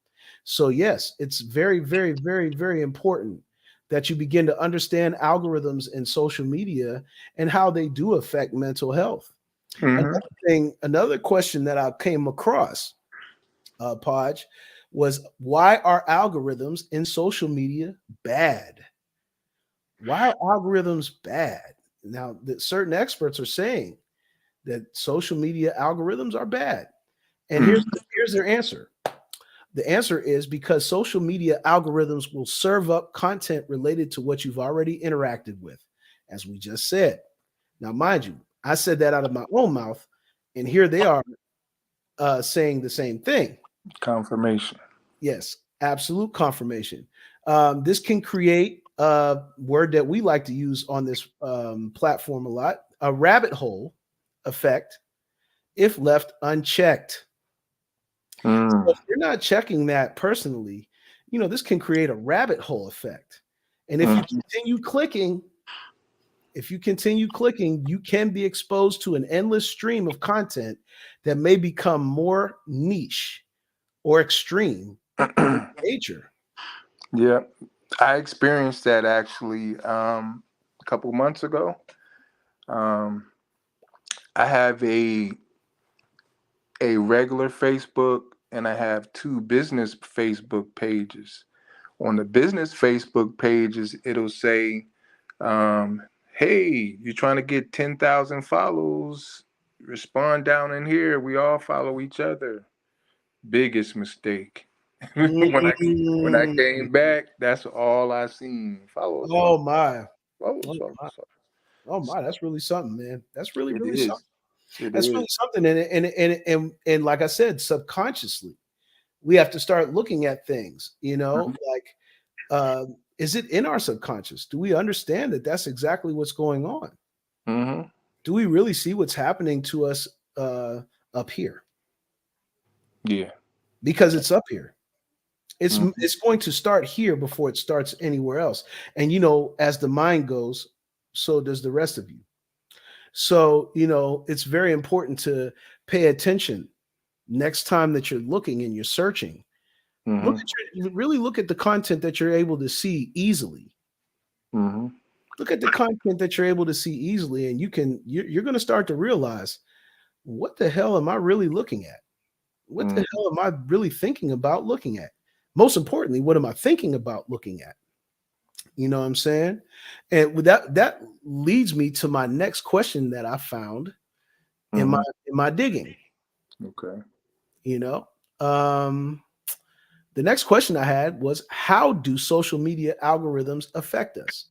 So, yes, it's very, very, very, very important that you begin to understand algorithms in social media and how they do affect mental health. Mm-hmm. Another question that I came across, Podge, was why are algorithms in social media bad? Why are algorithms bad? Now, that certain experts are saying that social media algorithms are bad, and here's their answer. The answer is because social media algorithms will serve up content related to what you've already interacted with, as we just said. Now, mind you, I said that out of my own mouth, and here they are saying the same thing. Confirmation. Yes, absolute confirmation. This can create a word that we like to use on this platform a lot, a rabbit hole effect, if left unchecked. So Mm. if you're not checking that personally, this can create a rabbit hole effect. And if you Mm. continue clicking, you can be exposed to an endless stream of content that may become more niche or extreme in nature. Yeah, I experienced that actually a couple months ago. Um, I have a regular Facebook and I have two business Facebook pages. On the business Facebook pages, it'll say, "Hey, you're trying to get 10,000 follows? Respond down in here. We all follow each other." Biggest mistake. when I Mm. came back, that's all I seen. Follow us, follow, Oh my. follow us, Oh follow my. us. Oh my, that's really something, man. That's really, It really something. is. It That's really is. something. And like I said, subconsciously, we have to start looking at things, like is it in our subconscious? Do we understand that that's exactly what's going on? Mm-hmm. Do we really see what's happening to us uh, up here? Yeah. Because it's up here. It's Mm-hmm. it's going to start here before it starts anywhere else. And as the mind goes, so does the rest of you. So, it's very important to pay attention next time that you're looking and you're searching. Mm-hmm. Really look at the content that you're able to see easily. Mm-hmm. Look at the content that you're able to see easily, and you're going to start to realize, what the hell am I really looking at? What the Mm-hmm. hell am I really thinking about looking at? Most importantly, what am I thinking about looking at? You know what I'm saying? And with that leads me to my next question that I found in my Mm-hmm. in my digging. Okay. You know, um, the next question I had was, how do social media algorithms affect us?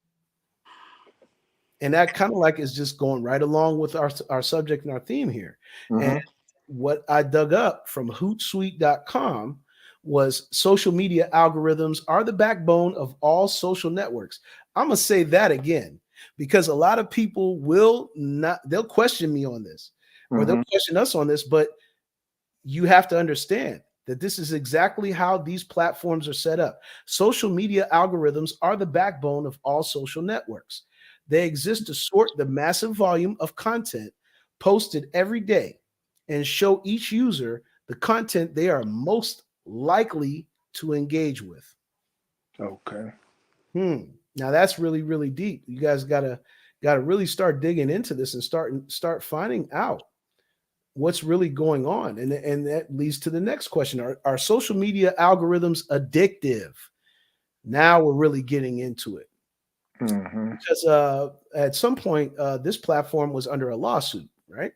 And that kind of like is just going right along with our subject and our theme here. And Mm-hmm. what I dug up from hootsuite.com was social media algorithms are the backbone of all social networks. I'm going to say that again because a lot of people they'll question me on this, or they'll Mm-hmm. question us on this, but you have to understand that this is exactly how these platforms are set up. Social media algorithms are the backbone of all social networks. They exist to sort the massive volume of content posted every day and show each user the content they are most likely to engage with. Okay. Hmm. Now that's really, really deep. You guys gotta really start digging into this and start finding out what's really going on. And that leads to the next question. Are social media algorithms addictive? Now we're really getting into it. Mm-hmm. Because at some point, this platform was under a lawsuit, right?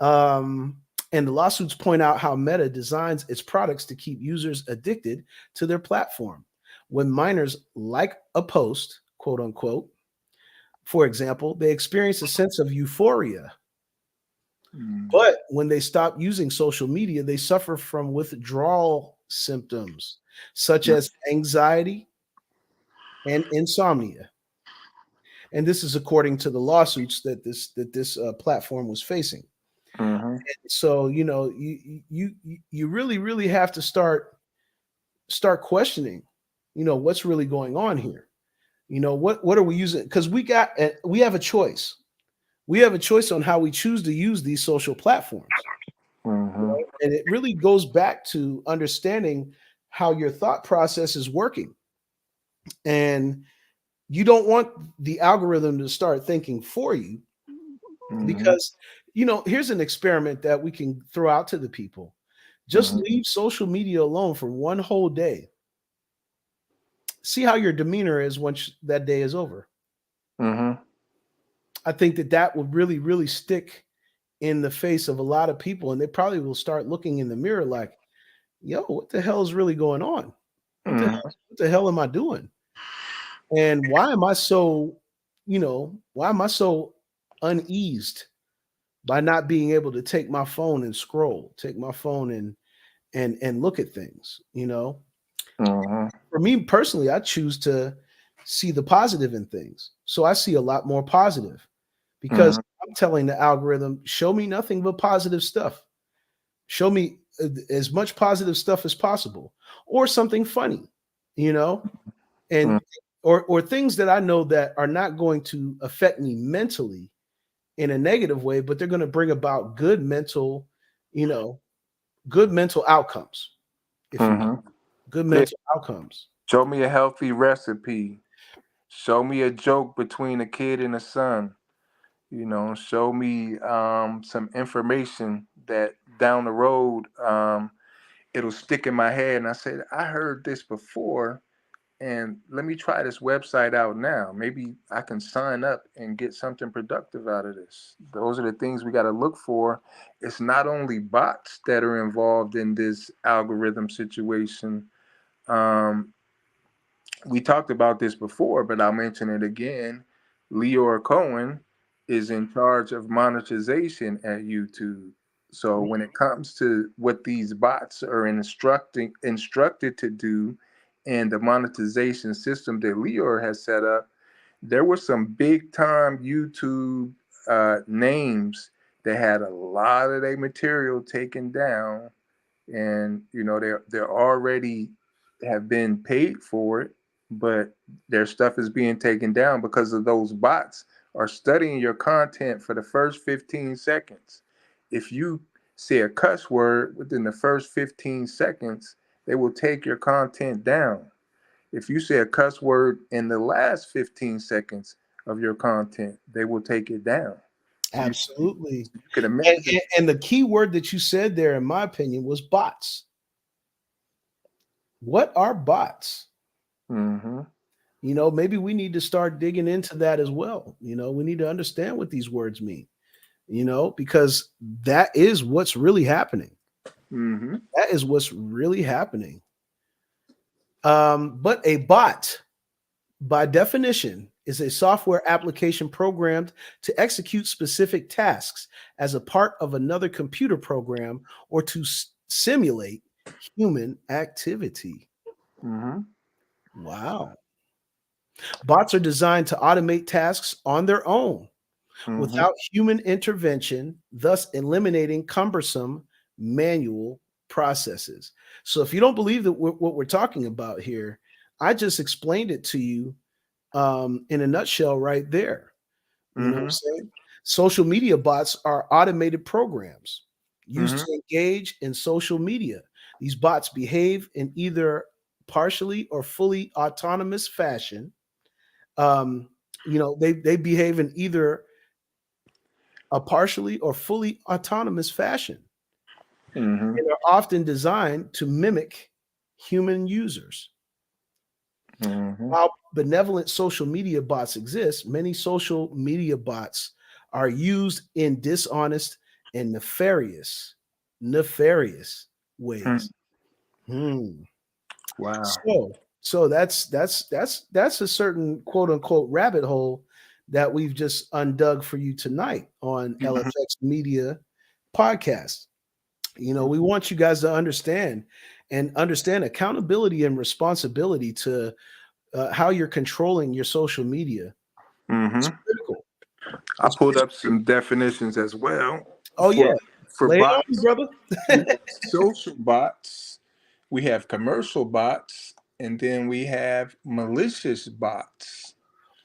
Um, and the lawsuits point out how Meta designs its products to keep users addicted to their platform. When minors like a post, quote unquote, for example, they experience a sense of euphoria. Mm. But when they stop using social media, they suffer from withdrawal symptoms such as anxiety and insomnia. And this is according to the lawsuits that this platform was facing. Mm-hmm. So you really have to start questioning, what's really going on here. What are we using? Because we have a choice. We have a choice on how we choose to use these social platforms. Mm-hmm. And it really goes back to understanding how your thought process is working. And you don't want the algorithm to start thinking for you Mm-hmm. because, here's an experiment that we can throw out to the people. Just Mm-hmm. leave social media alone for one whole day. See how your demeanor is once that day is over. Mm-hmm. I think that would really, really stick in the face of a lot of people. And they probably will start looking in the mirror like, yo, what the hell is really going on? Mhm. What the hell am I doing? And why am I so, why am I so uneased by not being able to take my phone and scroll, take my phone and look at things, Mhm. For me personally, I choose to see the positive in things. So I see a lot more positive because Mhm. I'm telling the algorithm, show me nothing but positive stuff. Show me as much positive stuff as possible or something funny, you know, Mhm. and or things that I know that are not going to affect me mentally in a negative way, but they're going to bring about you know, good mental outcomes, if you Mhm. good Yeah. mental outcomes. Show me a healthy recipe. Show me a joke between a kid and a son. Show me some information that down the road it'll stick in my head. And I said, I heard this before, and let me try this website out now. Maybe I can sign up and get something productive out of this. Those are the things we got to look for. It's not only bots that are involved in this algorithm situation. Um, we talked about this before, but I'll mention it again. Leor Cohen is in charge of monetization at YouTube. So when it comes to what these bots are instructed to do and the monetization system that Leor has set up, there were some big time YouTube names that had a lot of their material taken down, and they're already have been paid for it, but their stuff is being taken down because of those bots are studying your content for the first 15 seconds. If you say a cuss word within the first 15 seconds, they will take your content down. If you say a cuss word in the last 15 seconds of your content, they will take it down. So Absolutely. you can And, imagine. and, and the key word that you said there, in my opinion, was bots. What are bots? Hmm. Maybe we need to start digging into that as well. We need to understand what these words mean, because that is what's really happening. Hmm. That is what's really happening. But a bot, by definition, is a software application programmed to execute specific tasks as a part of another computer program or to simulate human activity. Hmm. Wow. Bots are designed to automate tasks on their own Hmm. without human intervention, thus eliminating cumbersome manual processes. So, if you don't believe that what we're talking about here, I just explained it to you in a nutshell right there. You know what I'm Hmm. saying? Social media bots are automated programs used Hmm. to engage in social media. These bots behave in either partially or fully autonomous fashion. Um, they behave in either a partially or fully autonomous fashion Hmm. and are often designed to mimic human users. Hmm. While benevolent social media bots exist, many social media bots are used in dishonest and nefarious ways. Hmm. Wow. So that's a certain quote unquote rabbit hole that we've just undug for you tonight on Hmm. LFX Media podcast. We want you guys to understand accountability and responsibility to how you're controlling your social media. It's Hmm. critical. I It's pulled up some definitions as well oh yeah, for lay it on me, bots. brother. We have social bots, we have commercial bots, and then we have malicious bots.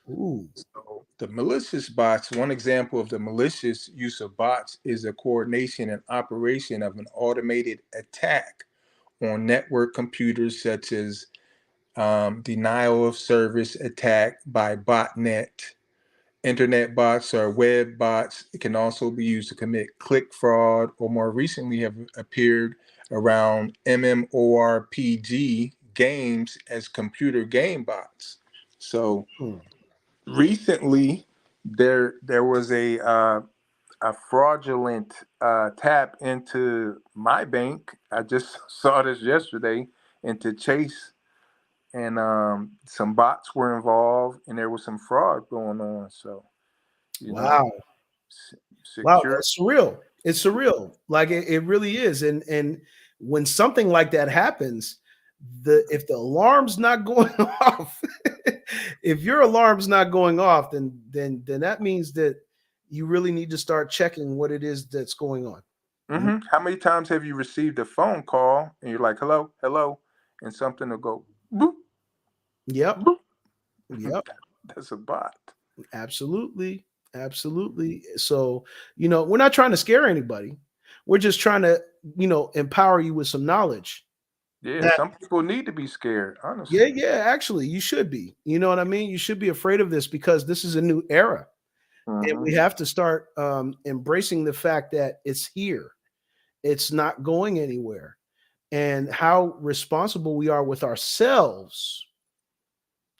Ooh, So the malicious bots, one example of the malicious use of bots is a coordination and operation of an automated attack on network computers, such as denial of service attack by botnet. Internet bots or web bots. It can also be used to commit click fraud, or more recently have appeared around MMORPG games as computer game bots. So hmm, recently, there was a fraudulent tap into my bank. I just saw this yesterday into Chase, and some bots were involved, and there was some fraud going on. So, you know, Wow. Wow, secure. that's surreal. It's surreal. Like it really is. And when something like that happens, if the alarm's not going off, if your alarm's not going off, then that means that you really need to start checking what it is that's going on. Mm, How many times have you received a phone call and you're like, "Hello, hello," and something will go boop, Yep. boop. Yep. That's a bot. Absolutely. Absolutely. So, we're not trying to scare anybody. We're just trying to, empower you with some knowledge. Yeah, some people need to be scared, Yeah, honestly. yeah, actually, you should be. You know what I mean? You should be afraid of this because this is a new era. And Mm-hmm. we have to start embracing the fact that it's here. It's not going anywhere. And how responsible we are with ourselves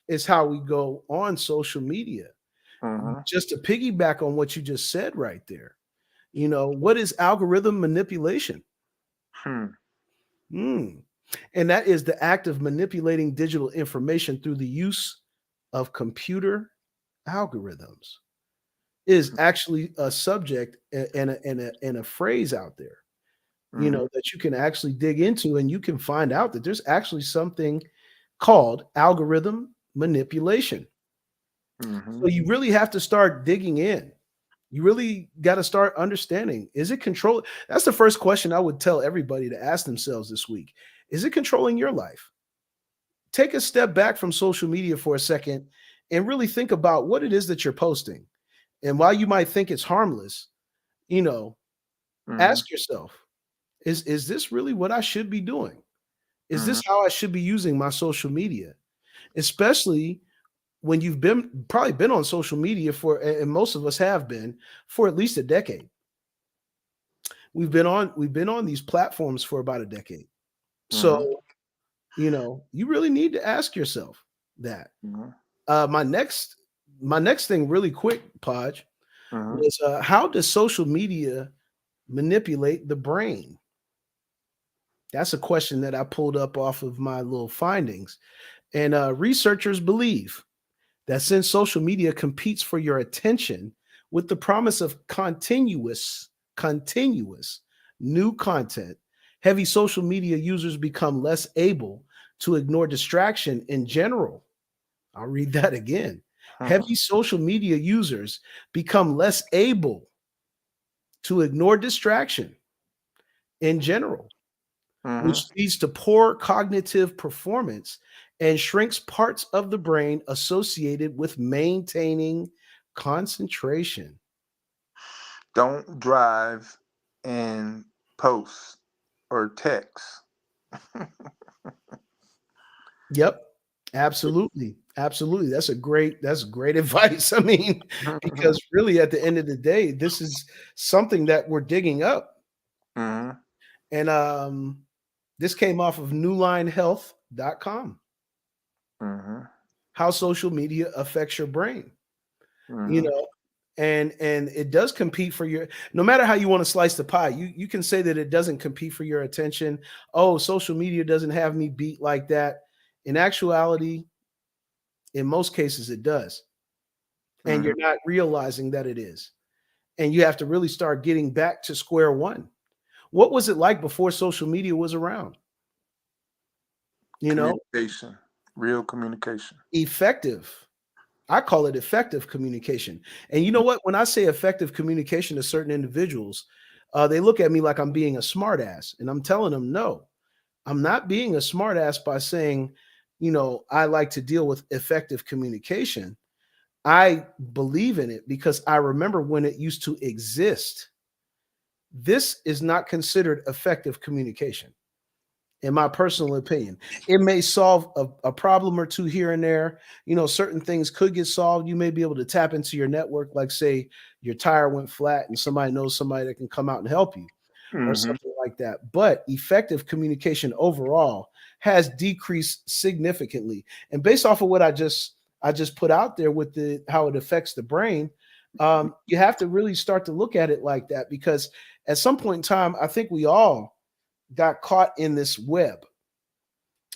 is how we go on social media. Mm-hmm. Just to piggyback on what you just said right there, what is algorithm manipulation? Hmm. Hmm. And that is the act of manipulating digital information through the use of computer algorithms. Is actually a subject and a phrase out there, Mm-hmm. that you can actually dig into, and you can find out that there's actually something called algorithm manipulation. Mm-hmm. So you really have to start digging in. You really got to start understanding. Is it control? That's the first question I would tell everybody to ask themselves this week. Is it controlling your life? Take a step back from social media for a second and really think about what it is that you're posting. And while you might think it's harmless, you know, Mm-hmm. ask yourself, is this really what I should be doing? Is Mm-hmm. this how I should be using my social media? Especially when you've probably been on social media and most of us have been for at least a decade. We've been on these platforms for about a decade. Mm-hmm. So, you really need to ask yourself that. Mm-hmm. My next thing really quick, Podge, Mm-hmm. was how does social media manipulate the brain? That's a question that I pulled up off of my little findings. And researchers believe that since social media competes for your attention with the promise of continuous new content, heavy social media users become less able to ignore distraction in general. I'll read that again. Heavy social media users become less able to ignore distraction in general, Mm-hmm. which leads to poor cognitive performance and shrinks parts of the brain associated with maintaining concentration. Don't drive and post or text. Yep. Absolutely. Absolutely. That's great advice. I mean, because really at the end of the day, this is something that we're digging up. Mm-hmm. And this came off of newlinehealth.com. Mm-hmm. How social media affects your brain. you Mm-hmm. know and it does compete for your, no matter how you want to slice the pie, you can say that it doesn't compete for your attention. Oh, social media doesn't have me beat like that. In actuality, in most cases it does, and Mm-hmm. you're not realizing that it is. And you have to really start getting back to square one. What was it like before social media was around? you know Communication, real communication. Effective. I call it effective communication. And you know what? When I say effective communication to certain individuals, they look at me like I'm being a smartass. And I'm telling them, no, I'm not being a smartass by saying, I like to deal with effective communication. I believe in it because I remember when it used to exist. This is not considered effective communication, in my personal opinion. It may solve a problem or two here and there. Certain things could get solved. You may be able to tap into your network, like say your tire went flat and somebody knows somebody that can come out and help you or Mm-hmm. something like that. But effective communication overall has decreased significantly. And based off of what I just put out there with the how it affects the brain, You have to really start to look at it like that, because at some point in time, I think we all got caught in this web.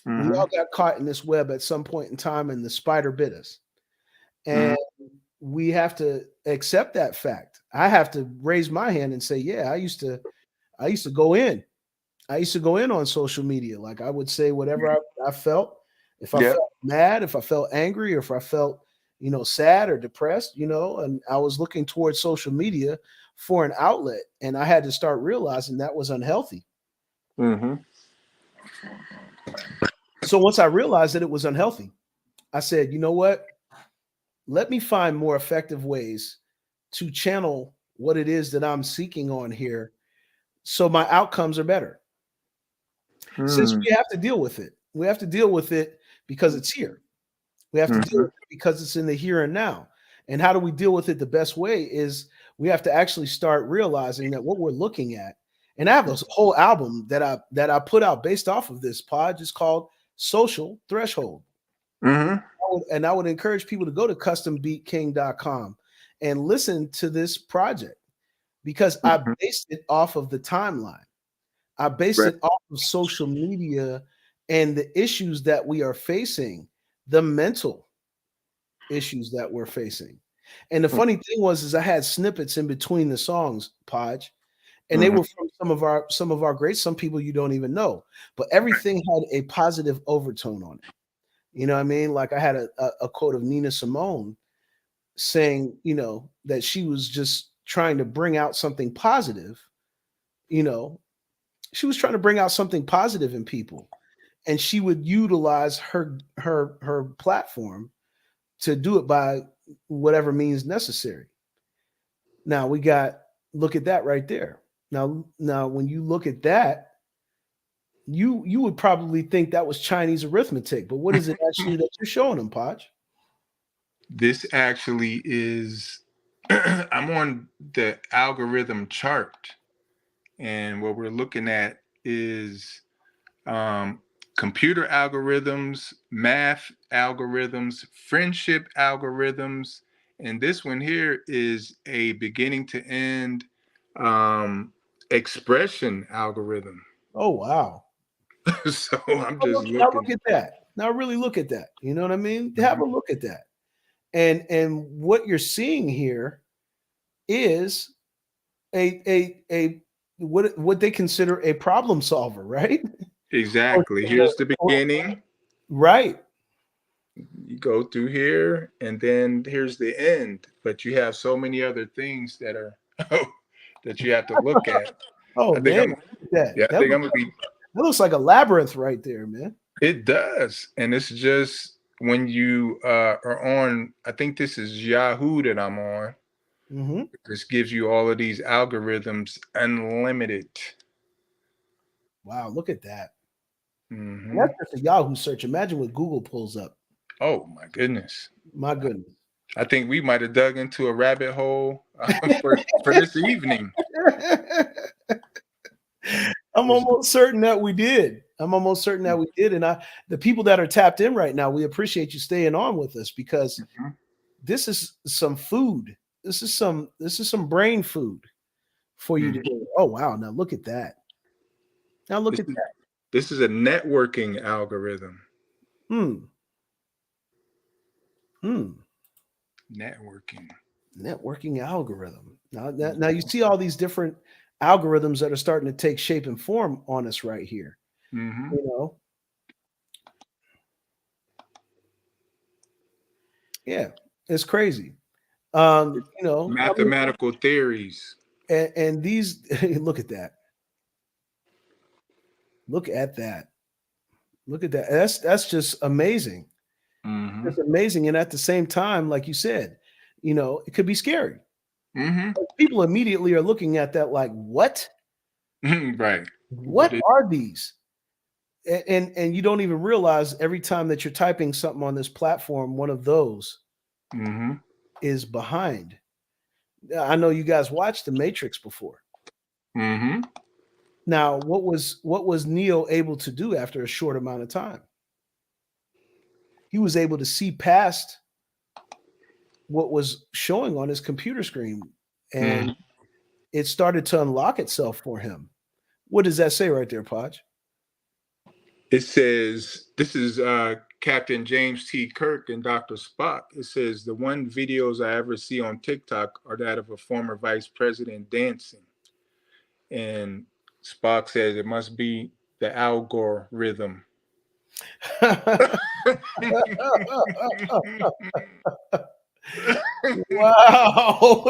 We Mm-hmm. all got caught in this web at some point in time, and the spider bit us. Mm-hmm. And we have to accept that fact. I have to raise my hand and say, yeah, I used to go in. I used to go in on social media. Like, I would say whatever I felt. If I Yep. felt mad, if I felt angry, or if I felt, sad or depressed, and I was looking towards social media for an outlet. And I had to start realizing that was unhealthy. Mm-hmm. So once I realized that it was unhealthy, I said, you know what? Let me find more effective ways to channel what it is that I'm seeking on here, so my outcomes are better. Since Mm-hmm. we have to deal with it, we have to deal with it because it's here. We have to deal Mm-hmm. with it because it's in the here and now. And how do we deal with it the best way is we have to actually start realizing that what we're looking at, and I have a whole album that I put out based off of this pod, just called Social Threshold. Mm-hmm. And I would encourage people to go to custombeatking.com and listen to this project, because I Mm-hmm. based it off of the timeline. I based Right. it off of social media and the issues that we are facing, the mental issues that we're facing. And the funny thing was, is I had snippets in between the songs, Podge, and they Mm-hmm. were from some of our greats, some people you don't even know, but everything had a positive overtone on it. You know what I mean? Like, I had a quote of Nina Simone saying, that she was just trying to bring out something positive. You know, she was trying to bring out something positive in people, and she would utilize her platform to do it by whatever means necessary. Now we got look at that right there. Now when you look at that, you would probably think that was Chinese arithmetic, but what is it actually that you're showing them, Podge? This actually is, I'm on the algorithm chart, and what we're looking at is um, computer algorithms, math algorithms, friendship algorithms, and this one here is a beginning to end um, expression algorithm. Oh wow. So I'm Now just look looking. at that. Now really look at that. You know what I mean? Have Mhm. a look at that. And what you're seeing here is a what they consider a problem solver, right? Or, Exactly. Here's the or- beginning. right. You go through here, and then here's the end. But you have so many other things that are that you have to look at. Oh I think man, I'm. look at that. Yeah, I think I'm gonna be. That looks like a labyrinth right there, man. It does, and it's just when you are on. I think this is Yahoo that I'm on. Hmm. This gives you all of these algorithms unlimited. Wow, look at that. And Hmm. that's just a Yahoo search. Imagine what Google pulls up. Oh my goodness! My goodness. I think we might have dug into a rabbit hole for this evening. I'm almost certain that we did. I'm almost certain that we did. And the people that are tapped in right now, we appreciate you staying on with us, because Mhm. this is some food. This is some brain food for you to Mhm. do. Oh wow! Now look at that. Now look This at is that. this is a networking algorithm. Hmm. Hmm. Networking. Networking algorithm. Now you see all these different algorithms that are starting to take shape and form on us right here. Hmm. You know, yeah, it's crazy. I mean, Mathematical theories. and these look at that. Look at that. Look at that. That's just amazing. Hmm. It's amazing, and at the same time, like you said, it could be scary. Hmm. People immediately are looking at that like, what? Right. What What is? are these? And you don't even realize every time that you're typing something on this platform, one of those Hmm. is behind. I know you guys watched The Matrix before. Hmm. Now, what was Neo able to do after a short amount of time? He was able to see past what was showing on his computer screen, and Mhm. it started to unlock itself for him. What does that say right there, Podge? It says, this is Captain James T. Kirk and Dr. Spock. It says, the one videos I ever see on TikTok are that of a former vice president dancing. And Spock says it must be the Al Gore rhythm. Wow.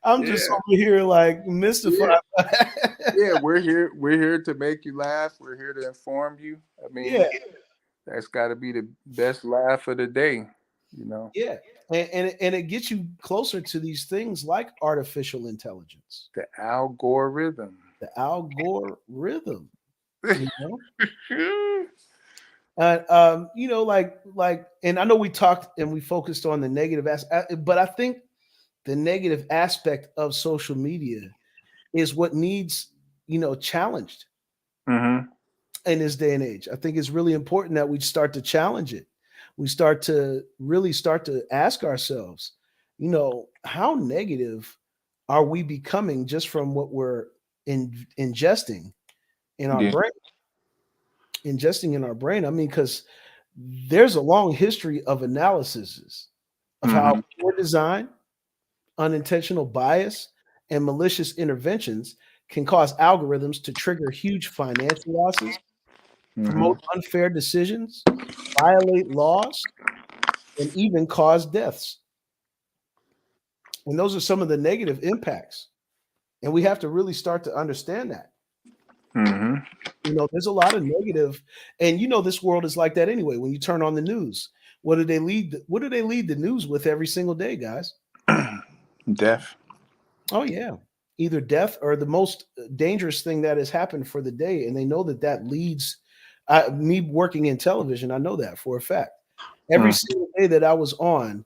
I'm just Yeah. over here like mystified. Yeah. Yeah, we're here. We're here to make you laugh. We're here to inform you. I mean, Yeah, that's got to be the best laugh of the day, you know. yeah. And it gets you closer to these things like artificial intelligence, The algorithm. the Al Gore rhythm, you know? Like, and I know we talked and we focused on the negative aspect, but I think the negative aspect of social media is what needs, challenged Mm-hmm. in this day and age. I think it's really important that we start to challenge it. We start to really start to ask ourselves, how negative are we becoming just from what we're ingesting in our Yeah. brain? Ingesting in our brain. I mean, because there's a long history of analyses of how Mm-hmm. poor design, unintentional bias, and malicious interventions can cause algorithms to trigger huge financial losses, Mm-hmm. promote unfair decisions, violate laws, and even cause deaths. And those are some of the negative impacts. And we have to really start to understand that. Mm-hmm. There's a lot of negative, and this world is like that anyway. When you turn on the news, what do they lead the news with every single day, guys? Deaf. Oh yeah. Either death or the most dangerous thing that has happened for the day. And they know that that leads me working in television. I know that for a fact. Every Mm. single day that I was on,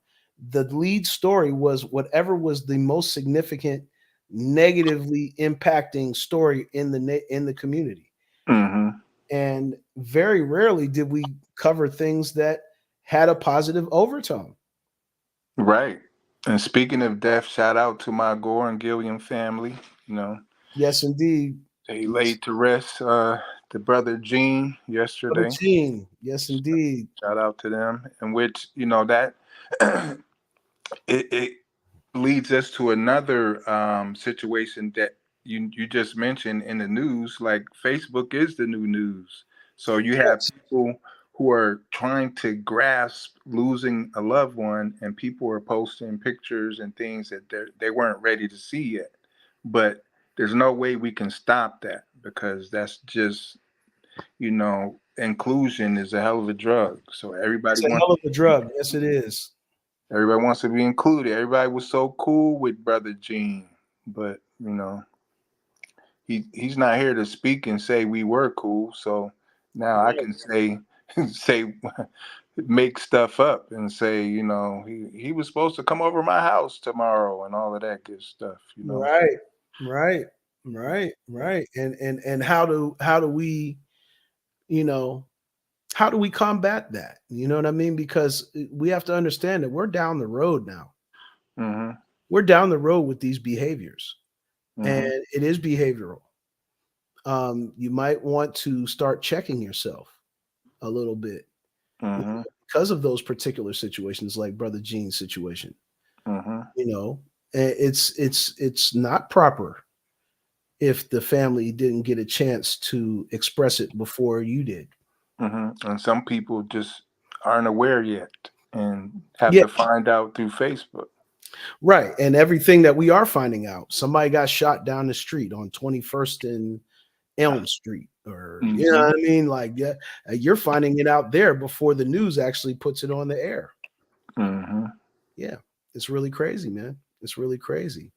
the lead story was whatever was the most significant, negatively impacting story in the community. Mm-hmm. And very rarely did we cover things that had a positive overtone. Right. And speaking of deaf, shout out to my Gore and Gilliam family. You know, Yes, indeed. they laid to rest the brother Gene Brother yesterday. Gene. Yes, indeed. Shout out to them. In which, that it leads us to another situation that you just mentioned in the news. Like, Facebook is the new news, so you have Yes. people who are trying to grasp losing a loved one, and people are posting pictures and things that they weren't ready to see yet. But there's no way we can stop that, because that's just, inclusion is a hell of a drug. So everybody It's a wants hell of a drug. Yes, it is. Everybody wants to be included. Everybody was so cool with Brother Gene, but he's not here to speak and say we were cool. So now I Right. can say say make stuff up and say, he was supposed to come over my house tomorrow and all of that good stuff. Right. Right. Right. Right. And how do we, you know, how do we combat that? You know what I mean? Because we have to understand that we're down the road now. Mhm. We're down the road with these behaviors, and Mhm. it is behavioral. You might want to start checking yourself a little bit Mhm. because of those particular situations, like Brother Gene's situation. Mhm. You know, it's not proper if the family didn't get a chance to express it before you did. Mhm. And some people just aren't aware yet and have Yeah, to find out through Facebook. right. And everything that we are finding out, somebody got shot down the street on 21st and Elm Street, or you know Mhm. what I mean? Like, yeah, you're finding it out there before the news actually puts it on the air. Mhm. Yeah, it's really crazy, man. It's really crazy.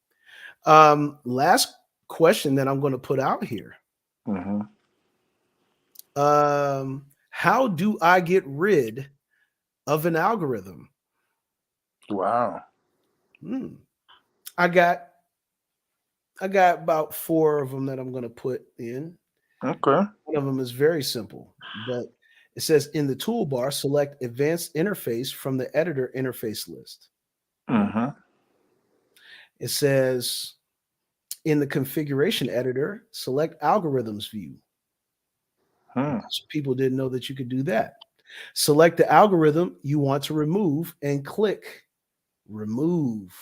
Last question that I'm going to put out here. Mhm. How do I get rid of an algorithm? Wow. Hmm. I got I got about four of them that I'm going to put in. Okay. One of them is very simple, but It says in the toolbar, select Advanced Interface from the Editor interface list. Mm-hmm. It says in the Configuration Editor, select Algorithms View. Hmm. Most people didn't know that you could do that. Select the algorithm you want to remove and click Remove.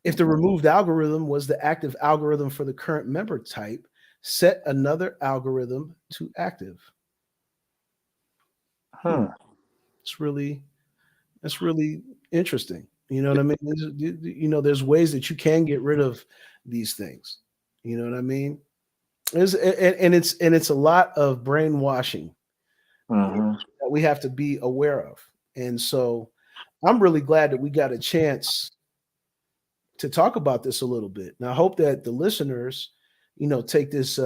If the removed algorithm was the active algorithm for the current member type, set another algorithm to active. Hmm. Hmm. It's really That's really interesting. You know what I mean? There's ways that you can get rid of these things. You know what I mean? And it's a lot of brainwashing Mm-hmm. that we have to be aware of. And so I'm really glad that we got a chance to talk about this a little bit. And I hope that the listeners, take this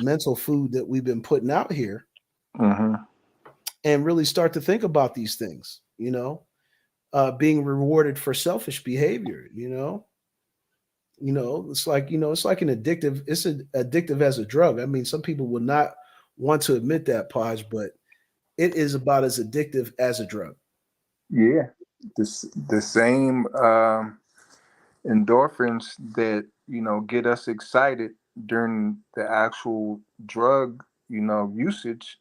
mental food that we've been putting out here Mm-hmm. and really start to think about these things, being rewarded for selfish behavior. It's like it's an addictive as a drug. I mean, some people would not want to admit that, Podge, but it is about as addictive as a drug. Yeah. The same endorphins that get us excited during the actual drug usage.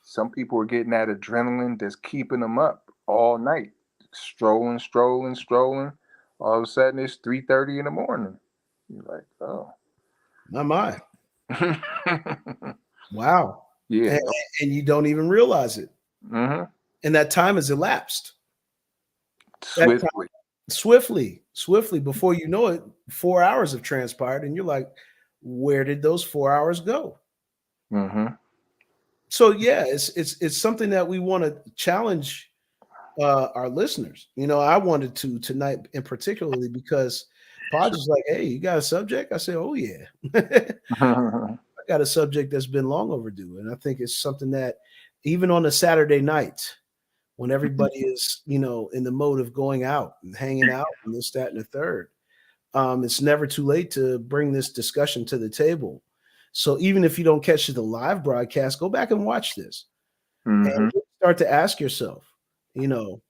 Some people are getting that adrenaline that's keeping them up all night, strolling, strolling, strolling. All of a sudden it's 3:30 in the morning. You're like, oh. My my. Wow. Yeah. And, and you don't even realize it. Hmm. And that time has elapsed. That time Swiftly. swiftly before you know it, 4 hours have transpired, and you're like, where did those 4 hours go? Hmm. So yeah, it's something that we want to challenge our listeners. I wanted to tonight, and particularly because Podge is like, "Hey, you got a subject?" I say, "Oh yeah, I got a subject that's been long overdue," and I think it's something that even on a Saturday night when everybody is, in the mode of going out and hanging out and this, that, and the third, it's never too late to bring this discussion to the table. So even if you don't catch the live broadcast, go back and watch this Hmm. and start to ask yourself, you know,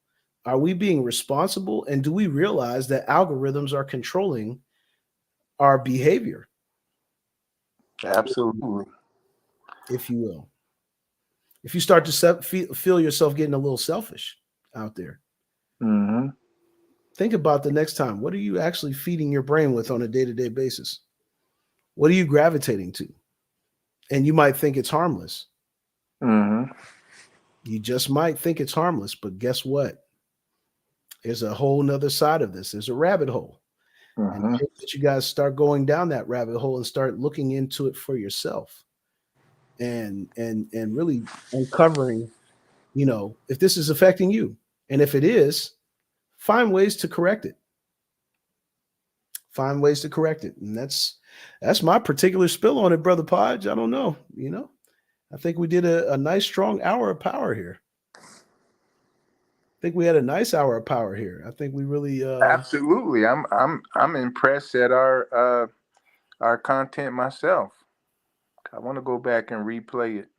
are we being responsible? And do we realize that algorithms are controlling our behavior, Absolutely. if you will? If you start to feel yourself getting a little selfish out there, Hmm. think about the next time. What are you actually feeding your brain with on a day to day basis? What are you gravitating to? And you might think it's harmless. Hmm. You just might think it's harmless, but guess what? There's a whole nother side of this. There's a rabbit hole. And I Hmm. hope that you guys start going down that rabbit hole and start looking into it for yourself and really uncovering, if this is affecting you. And if it is, find ways to correct it. Find ways to correct it. And that's my particular spill on it, Brother Podge. I don't know. I think we did a nice strong hour of power here. I think we had a nice hour of power here. I think we really Absolutely. I'm impressed at our content myself. I want to go back and replay it.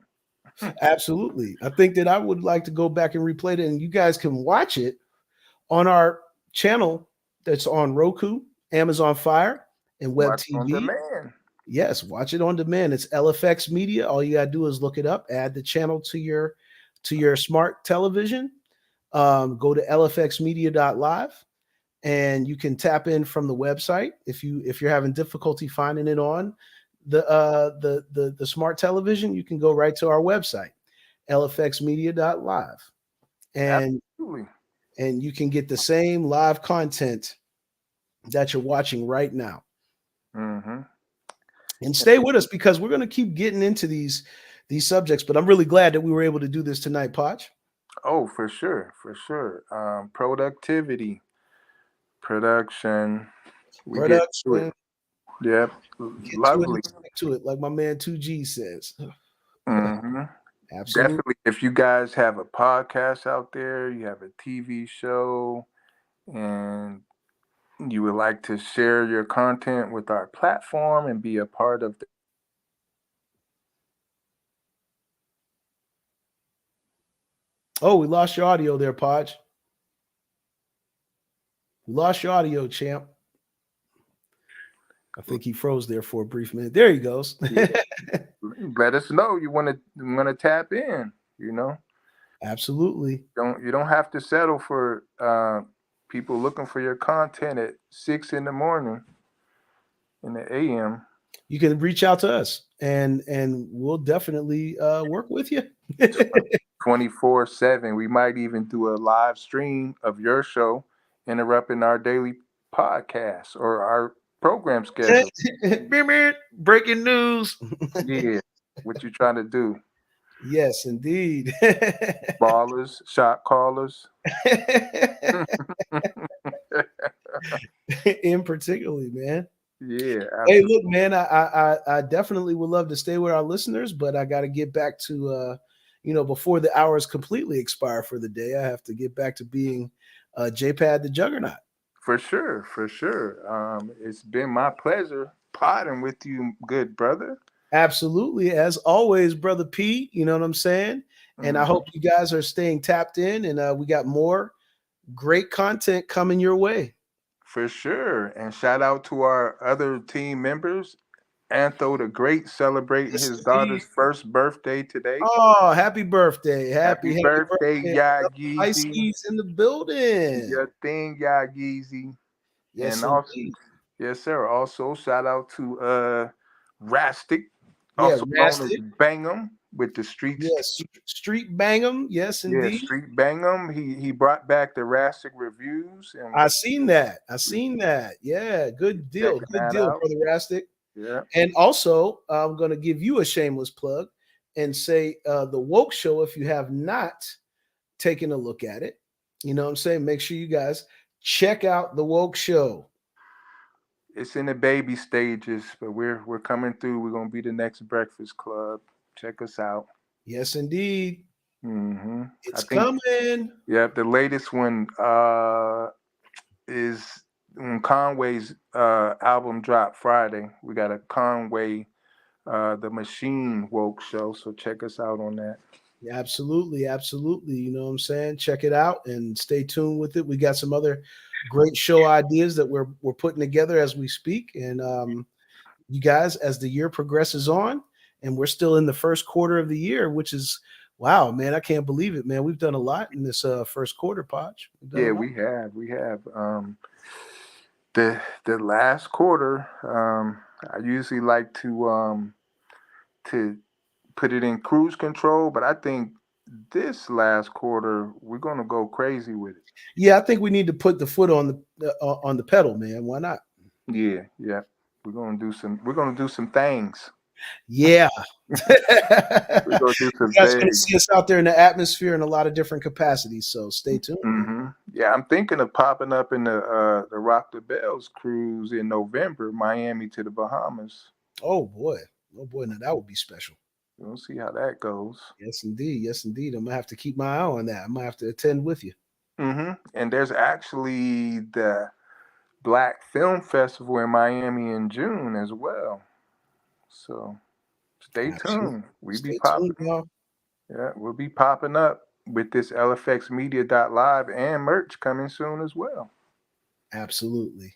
absolutely. I think that I would like to go back and replay it, and you guys can watch it on our channel that's on Roku, Amazon Fire, and Web Watch on TV. demand. Yes, watch it on demand. It's LFX Media. All you gotta do is look it up, add the channel to your smart television. Go to lfxmedia.live and you can tap in from the website if you're having difficulty finding it on the smart television. You can go right to our website, lfxmedia.live, and Absolutely. and you can get the same live content that you're watching right now. Hmm. And stay with us because we're going to keep getting into these subjects. But I'm really glad that we were able to do this tonight, Potch. Oh, for sure, for sure. Productivity, production. We get to it. Production, Yep. get to it and Lovely. stick to it, like my man 2G says. Hmm. Absolutely. Definitely. If you guys have a podcast out there, you have a TV show, and you would like to share your content with our platform and be a part of Oh, we lost your audio there, Podge. We lost your audio, champ. I think he froze there for a brief minute. There he goes. Yeah, let us know you want to tap in. You know, Absolutely. you don't have to settle for people looking for your content at 6 in the morning in the AM. You can reach out to us and we'll definitely work with you. 24/7. We might even do a live stream of your show, interrupting our daily podcast or our program schedule. Breaking news. Yeah, what you trying to do? Yes, indeed. Ballers, shot callers. In particularly, man. Yeah, Hey, absolutely. look, man, I definitely would love to stay with our listeners, but I got to get back to before the hours completely expire for the day, I have to get back to being JPad the Juggernaut. For sure, for sure. It's been my pleasure potting with you, good brother. Absolutely, as always, brother P. You know what I'm saying? And I Hmm. hope you guys are staying tapped in, and we got more great content coming your way. For sure. And shout out to our other team members. Antho the Great celebrating Yes, his indeed. daughter's first birthday today. Oh, happy birthday. Happy Happy birthday, birthday. Ya Yeezy. Pisces in the building. Your thing, Ya Yeezy. Yes, And also, indeed. yes, sir. Also, shout out to Rastic, Yeah, also known as Rastic. Bangum with the Streets. Yes, Street Bang'em. Yes, Yeah, indeed. Street Bangum. He brought back the Rastic reviews, and I seen that. I we seen that. Yeah, good deal. checking Good that deal, out. brother Rastic. Yeah. And also, I'm going to give you a shameless plug and say the Woke Show, if you have not taken a look at it, you know what I'm saying? Make sure you guys check out the Woke Show. It's in the baby stages, but we're coming through. We're gonna be the next Breakfast Club. Check us out. Yes, indeed. Hmm. I It's think, coming. yeah, the latest one is when Conway's album dropped Friday. We got a Conway the Machine Woke show, so check us out on that. Absolutely, absolutely. You know what I'm saying? Check it out and stay tuned with it. We got some other great show ideas that we're putting together as we speak. And you guys, as the year progresses on, and we're still in the first quarter of the year, which is wow, man, I can't believe it, man. We've done a lot in this first quarter, Podge. We've done a Yeah, lot. we have the last quarter. I usually like to put it in cruise control, but I think this last quarter we're gonna go crazy with it. Yeah, I think we need to put the foot on the pedal, man. Why not? Yeah, yeah. We're gonna do some things. Yeah. you We're gonna do some guys are going to things. see us out there in the atmosphere in a lot of different capacities. So stay tuned. Yeah, I'm thinking of popping up in the Rock the Bells cruise in November, Miami to the Bahamas. Oh boy. Oh boy. Now that would be special. We'll see how that goes. Yes, indeed. Yes, indeed. I'm gonna have to keep my eye on that. I might have to attend with you. And there's actually the Black Film Festival in Miami in June as well. So stay Absolutely. tuned. We be Stay tuned, popping. y'all. Yeah, we'll be popping up with this LFX Media Live and merch coming soon as well. Absolutely.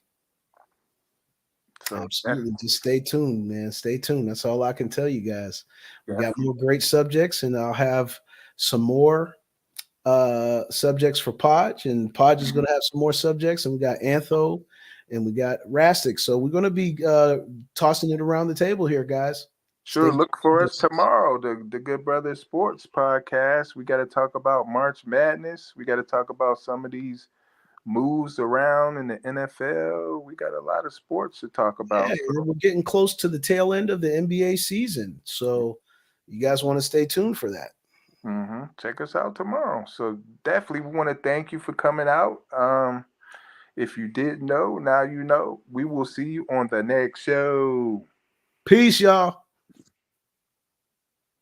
So Absolutely. Just stay tuned, man. Stay tuned. That's all I can tell you guys. We got definitely. more great subjects, and I'll have some more subjects for Podge, and Podge is going to have some more subjects, and we got Antho, and we got Rastic. So we're going to be tossing it around the table here, guys. Sure, Stay look for tuned. us tomorrow, the Good Brothers Sports Podcast. We got to talk about March Madness. We got to talk about some of these moves around in the NFL. We got a lot of sports to talk Yeah, about. So, we're getting close to the tail end of the NBA season, so you guys want to stay tuned for that. check us out tomorrow. So definitely, we want to thank you for coming out. If you didn't know, now you know. We will see you on the next show. Peace, y'all.